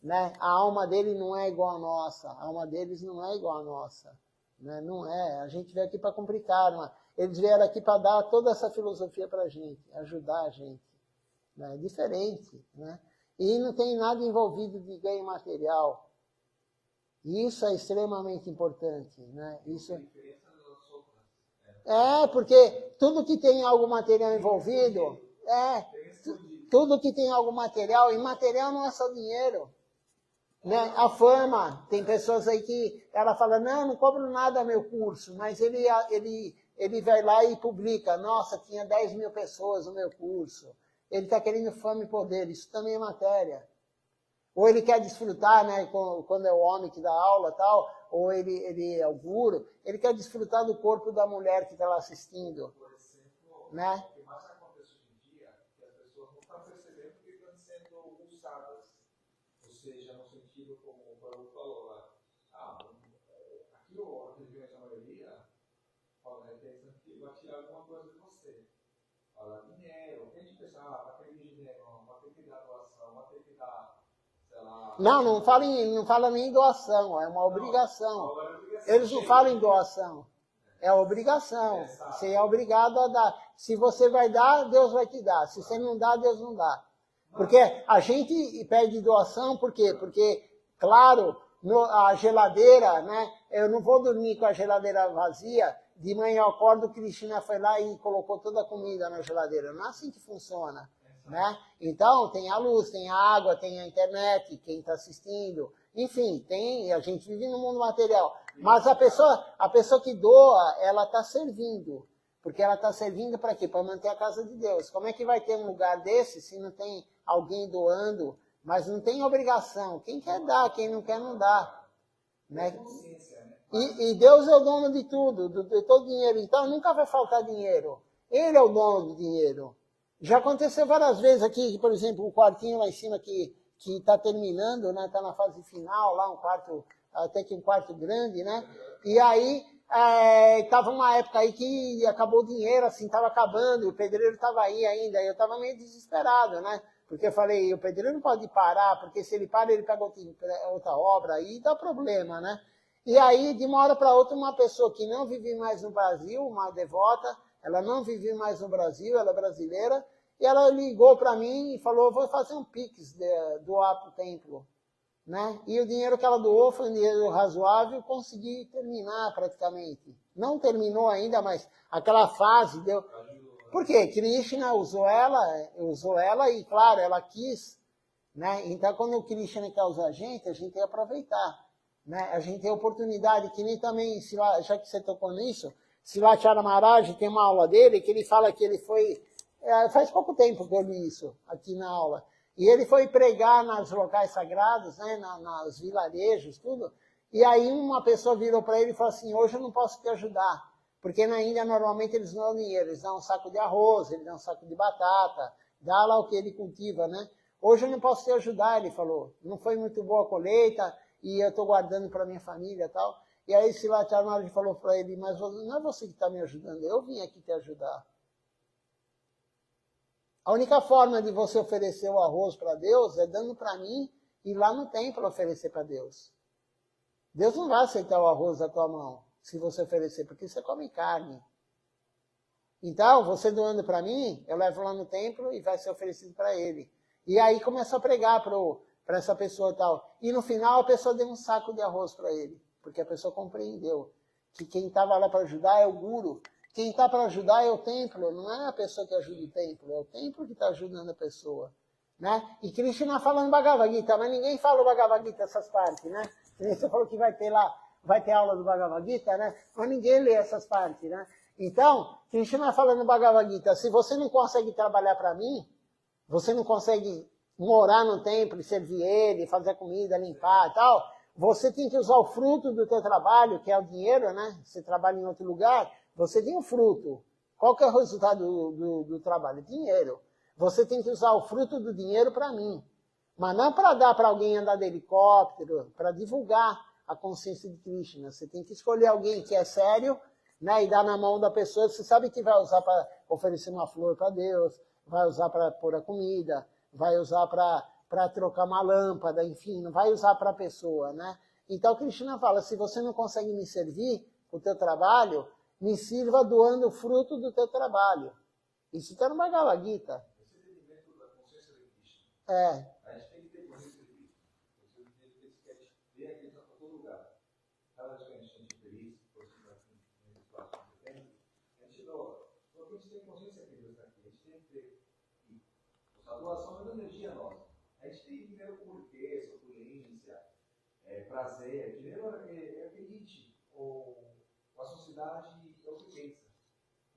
Né? A alma dele não é igual à nossa. A alma deles não é igual à nossa. Né? Não é. A gente veio aqui para complicar. Mas eles vieram aqui para dar toda essa filosofia para a gente, ajudar a gente. Né? É diferente. Né? E não tem nada envolvido de ganho material. Isso é extremamente importante. Né? Isso... porque tudo que tem algo material envolvido, tudo que tem algo material, e material não é só dinheiro. Né? A fama, tem pessoas aí que ela fala, não cobro nada meu curso, mas ele vai lá e publica, nossa, tinha 10 mil pessoas no meu curso. Ele está querendo fama e poder, isso também é matéria. Ou ele quer desfrutar, né, quando é o homem que dá aula e tal, ou ele é o guru, ele quer desfrutar do corpo da mulher que está lá assistindo. Por exemplo, né? o que mais acontece hoje em dia é que as pessoas não estão percebendo que estão sendo usadas. Ou seja, no sentido como o Paulo falou lá, aqui a religião da maioria fala, é interessante que vai tirar alguma coisa de você. Fala dinheiro, tem gente que pensa, vai ter dinheiro, vai ter que dar doação, vai ter que dar... Não fala nem em doação, é uma obrigação. Eles não falam em doação, é obrigação. Você é obrigado a dar. Se você vai dar, Deus vai te dar. Se você não dá, Deus não dá. Porque a gente pede doação, por quê? Porque, claro, a geladeira, né? Eu não vou dormir com a geladeira vazia. De manhã eu acordo, o Krishna foi lá e colocou toda a comida na geladeira. Não é assim que funciona. Né? Então, tem a luz, tem a água, tem a internet, quem está assistindo, enfim, a gente vive no mundo material. Mas a pessoa que doa, ela está servindo. Porque ela está servindo para quê? Para manter a casa de Deus. Como é que vai ter um lugar desse se não tem alguém doando? Mas não tem obrigação. Quem quer dá, quem não quer não dá. Né? E Deus é o dono de tudo, de todo dinheiro. Então nunca vai faltar dinheiro. Ele é o dono do dinheiro. Já aconteceu várias vezes aqui, por exemplo, um quartinho lá em cima que está terminando, né? Está na fase final, lá um quarto, até que um quarto grande, né? E aí, estava uma época aí que acabou o dinheiro, assim, estava acabando, o pedreiro estava aí ainda, eu estava meio desesperado, né? Porque eu falei, o pedreiro não pode parar, porque se ele para, ele pega outra obra, aí dá problema, né? E aí, de uma hora para outra, uma pessoa que não vive mais no Brasil, uma devota, ela não vive mais no Brasil, ela é brasileira, e ela ligou para mim e falou, vou fazer um Pix, doar para o templo. Né? E o dinheiro que ela doou foi um dinheiro razoável, consegui terminar praticamente. Não terminou ainda, mas aquela fase deu... Por quê? Krishna usou ela e, claro, ela quis. Né? Então, quando o Krishna quer usar a gente tem que aproveitar. Né? A gente tem oportunidade, que nem também, já que você tocou nisso, Silatara Maharaj tem uma aula dele, que ele fala que ele foi Faz pouco tempo que eu li isso aqui na aula. E ele foi pregar nos locais sagrados, né, nos vilarejos, tudo. E aí uma pessoa virou para ele e falou assim, hoje eu não posso te ajudar. Porque na Índia, normalmente, eles não dão dinheiro. Eles dão um saco de arroz, eles dão um saco de batata, dá lá o que ele cultiva, né? Hoje eu não posso te ajudar, ele falou. Não foi muito boa a colheita e eu estou guardando para minha família e tal. E aí Srila Charanarji falou para ele, mas não é você que está me ajudando, eu vim aqui te ajudar. A única forma de você oferecer o arroz para Deus é dando para mim e lá no templo oferecer para Deus. Deus não vai aceitar o arroz da tua mão se você oferecer, porque você come carne. Então, você doando para mim, eu levo lá no templo e vai ser oferecido para ele. E aí começa a pregar para essa pessoa e tal. E no final a pessoa deu um saco de arroz para ele, porque a pessoa compreendeu que quem estava lá para ajudar é o guru. Quem está para ajudar é o templo, não é a pessoa que ajuda o templo, é o templo que está ajudando a pessoa. Né? E Krishna falando Bhagavad Gita, mas ninguém fala o Bhagavad Gita essas partes, né? Você falou que vai ter lá, vai ter aula do Bhagavad Gita, né? Mas ninguém lê essas partes, né? Então, Krishna falando Bhagavad Gita, se você não consegue trabalhar para mim, você não consegue morar no templo e servir ele, fazer comida, limpar e tal, você tem que usar o fruto do teu trabalho, que é o dinheiro, né? Você trabalha em outro lugar, você tem um fruto. Qual que é o resultado do trabalho? Dinheiro. Você tem que usar o fruto do dinheiro para mim. Mas não para dar para alguém andar de helicóptero, para divulgar a consciência de Krishna. Você tem que escolher alguém que é sério, né, e dar na mão da pessoa. Você sabe que vai usar para oferecer uma flor para Deus, vai usar para pôr a comida, vai usar para trocar uma lâmpada, enfim, não vai usar para a pessoa, né? Então Krishna fala, se você não consegue me servir com o teu trabalho, me sirva doando o fruto do teu trabalho. Isso está no Bhagavad Gita. É. A gente tem que ter consciência de Cristo. Você tem que ver a Cristo para todo lugar. Cada vez que a gente sente feliz, por exemplo, aqui nesse espaço que tem, a gente doa. Porque a gente tem consciência que Deus está aqui. A gente tem que ter. A doação é uma energia nossa. A gente tem dinheiro com riqueza, opulência, prazer. Dinheiro é elite, ou a sociedade é o que pensa.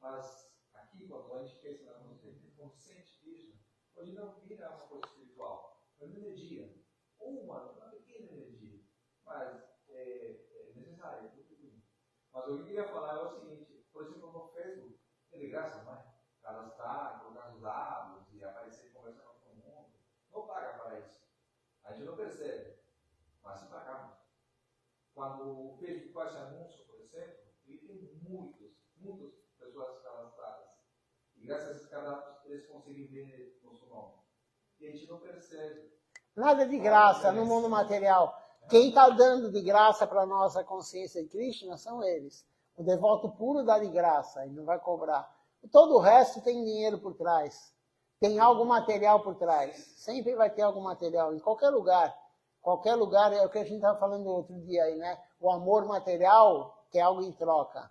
Mas aqui, quando a gente pensa na consciência, quando sente Cristo, pode não vira uma coisa espiritual, é uma energia, ou uma pequena energia, mas é necessária. Mas o que eu queria falar é o seguinte, por exemplo, no Facebook, é de graça, não é? Cadastrar, colocar os dados e aparecer conversando com todo mundo, não paga para isso. A gente não percebe, mas se pagamos. Quando o Facebook faz anúncio, por exemplo, ele tem muitas pessoas cadastradas. E graças a esses cadastros, eles conseguem ver nosso nome. E a gente não percebe. Nada de graça no mundo material. Quem está dando de graça para a nossa consciência de Krishna são eles. O devoto puro dá de graça, ele não vai cobrar. Todo o resto tem dinheiro por trás. Tem algo material por trás. Sempre vai ter algo material, em qualquer lugar. Qualquer lugar, é o que a gente estava falando outro dia aí, né? O amor material quer algo em troca.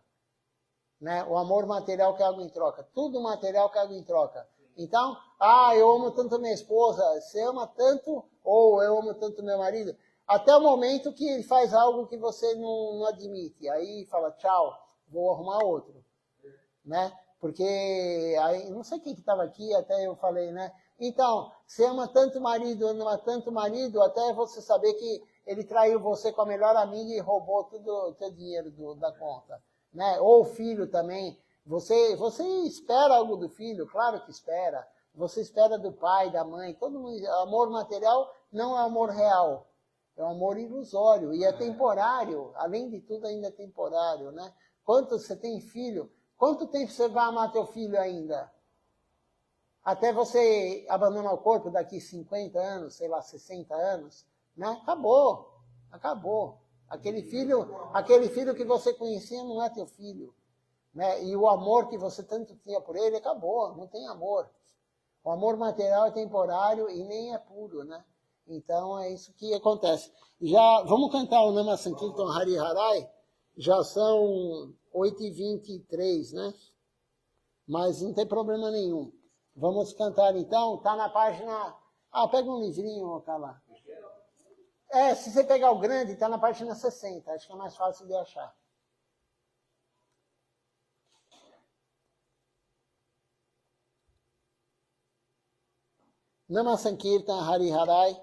Né? O amor material quer algo em troca. Tudo material quer algo em troca. Então, eu amo tanto minha esposa, você ama tanto, ou eu amo tanto meu marido, até o momento que ele faz algo que você não admite. Aí fala, tchau, vou arrumar outro. Né? Porque, aí, não sei quem que estava aqui, até eu falei, né? Então, você ama tanto marido, até você saber que ele traiu você com a melhor amiga e roubou todo o teu dinheiro da conta. Né? Ou o filho também. Você espera algo do filho, claro que espera. Você espera do pai, da mãe. Todo mundo, amor material não é amor real. É um amor ilusório e é temporário. Além de tudo, ainda é temporário. Né? Quanto você tem filho? Quanto tempo você vai amar teu filho ainda? Até você abandonar o corpo daqui 50 anos, sei lá, 60 anos. Né? Acabou. Aquele filho que você conhecia não é teu filho. Né? E o amor que você tanto tinha por ele acabou, não tem amor. O amor material é temporário e nem é puro, né? Então é isso que acontece. Já vamos cantar o Nama Sankirtan Hari Harai? Já são 8h23, né? Mas não tem problema nenhum. Vamos cantar então, tá na página... pega um livrinho, lá. Se você pegar o grande, está na página 60. Acho que é mais fácil de achar. Nama Sankirtan Hari Harai,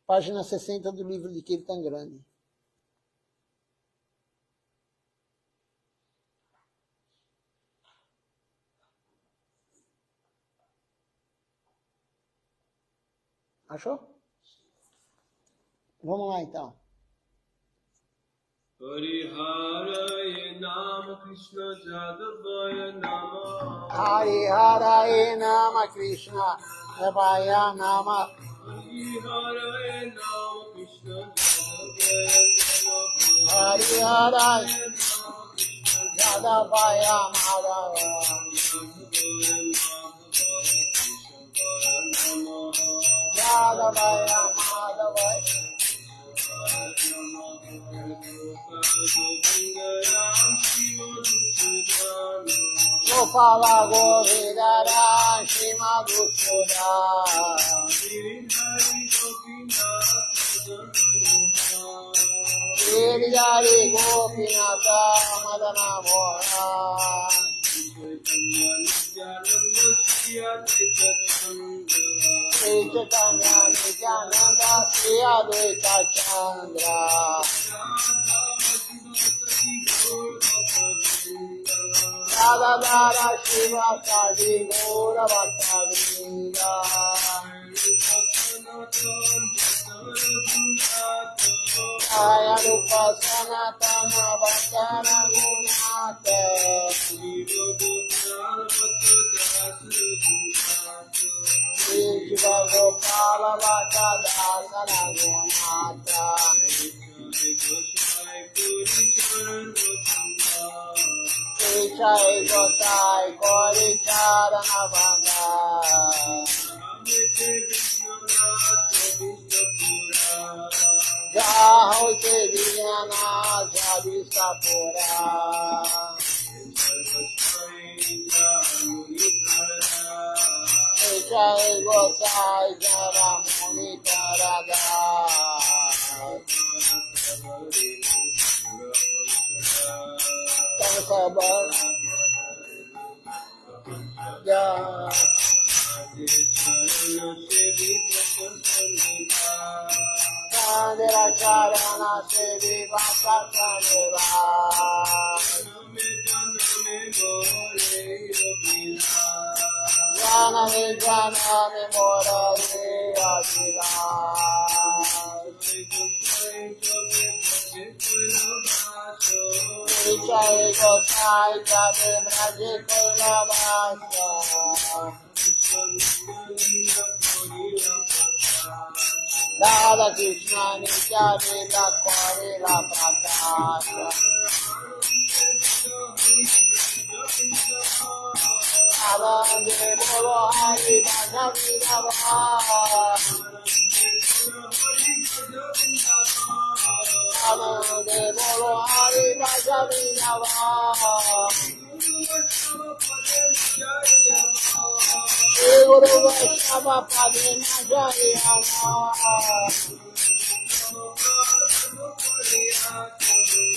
página 60 do livro de Kirtan Grande. Achou? Vamos lá então. Hariharaya Nama Krishna Jadavaya Nama Hariharaya Nama Krishna Jadavaya Nama Hariharaya Nama Krishna Jadavaya Nama Hariharaya Jadavaya Madhava Jadavaya Madhava Gopala Govidara Shimadhusuda Giridhari Gopinata Madana Mora Sri Chaitanya Nityananda Sri Advaita Chandra Radhadara Shiva Sadi Gaura Bhakta Vrinda Jaya Rupa Sanatana Bhaktana Gunata Sri Shiva Gopala Bhakta Dasana Gunata Sri Chai Gosai Kori Charana Banda Jaho Te Vijana Jadisapura Sri Chai Gosai Jara Muni Tarada Sabar Ya Chandra Charana Sevi Vasa Chandra Jana Vijana Memorare Adila Jai Gosai Jade Braje Koila Bhasha Radha Krishna Nitya Lila Kwarila Prakasha Arande Bolo Hari Bhaja Vidava Arande Bolo Hari Bhaja Vidava Guru Vaishnava Padma Jayama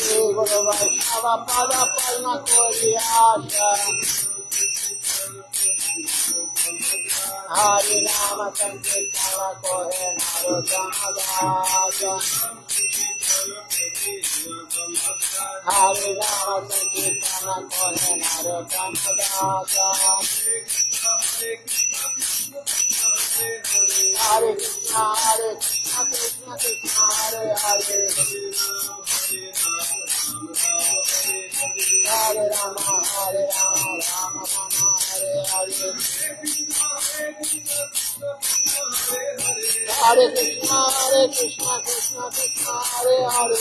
Guru Vaishnava Padma Koriyasha Hari Rama Sankirtana Kohe Narotama Dasa Hari Rama Sankirtana Kohe Narotama Dasa Hare Krishna Krishna Krishna Hare Hare Hare Rama Rama Rama Hare Hare Hare Krishna Krishna Krishna Hare Hare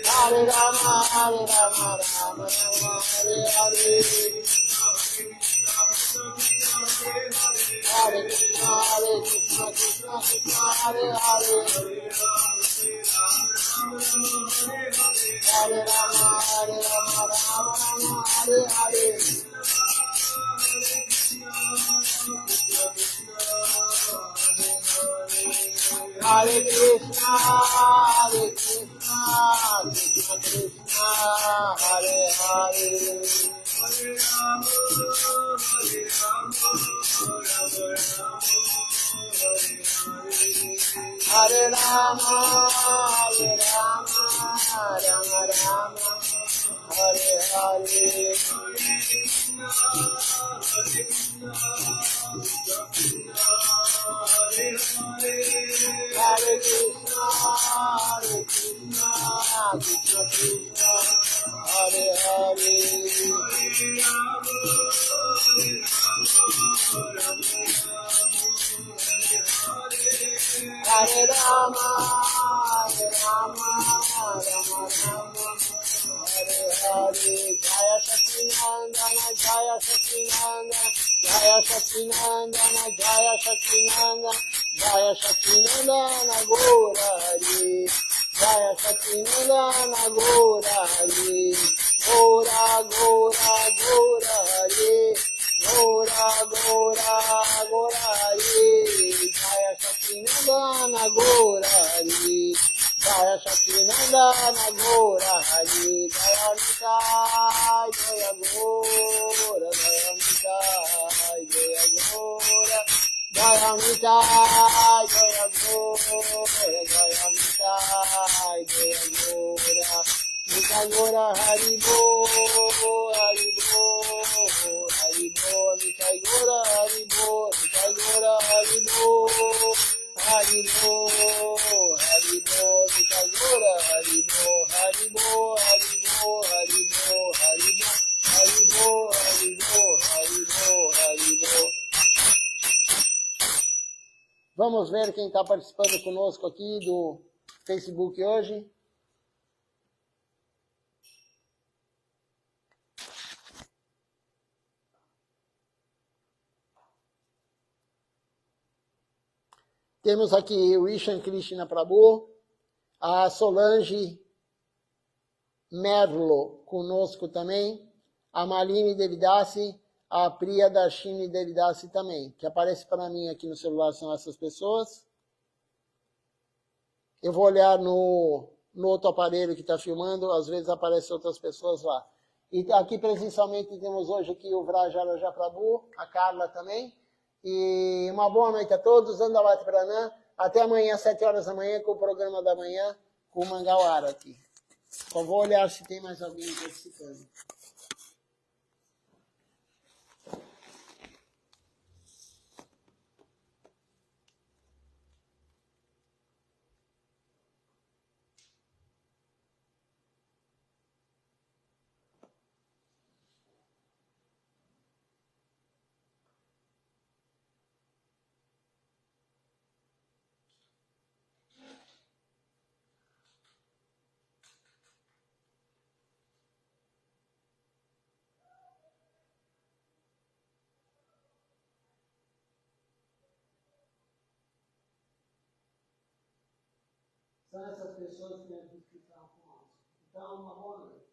Hare Rama Rama Rama Hare Hare Hare Krishna Krishna Hare Hare Hare Rama Rama Hare Hare Hare Krishna Krishna Krishna Hare Hare Hare Rama, Hare Rama, Rama Rama, Hare Hare. Hare Krishna, Hare Krishna, Krishna Krishna, Hare Hare. Hare Rama, Hare Rama, Rama Rama, Hare Hare. Jaya Sacinandana, Jaya Sacinandana, Jaya Sacinandana, Jaya Sacinandana, Jaya Sacinandana, Gora Hare. Jaya Sacinandana, Gora Hare. Gora, Gora, Gora Hare. Gora, Gora, Gora Hare. Jaya Sacinandana, Gora Hare. Jaya Sacinandana, Gora Hare. Jaya Nitai, Jaya Gora, Jaya Nitai, Jaya Gora. Jaya Nitai, Jaya Gora, Jaya Nitai, Jaya Gora. Nitai Gora Haribo, Haribo, Haribo, Nitai Gora Haribo, Nitai Gora Haribo, Haribo, Haribo, Nitai Gora Haribo, Haribo, Haribo, Haribo, Haribo, Haribo, Haribo, Haribo, Haribo. Vamos ver quem está participando conosco aqui do Facebook hoje. Temos aqui o Ishan Krishna Prabhu, a Solange Merlo conosco também, a Malini Devidasi, a Priya Darshini Devidasi também, que aparece para mim aqui no celular, são essas pessoas. Eu vou olhar no outro aparelho que está filmando, às vezes aparecem outras pessoas lá. E aqui presencialmente temos hoje aqui o Vrajaraja Prabhu, a Carla também. E uma boa noite a todos, Andavati Pranam. Até amanhã, às 7 horas da manhã, com o programa da manhã, com o Mangal Arati. Só vou olhar se tem mais alguém participando. São essas pessoas que têm que ficar com nós. Então, uma boa noite.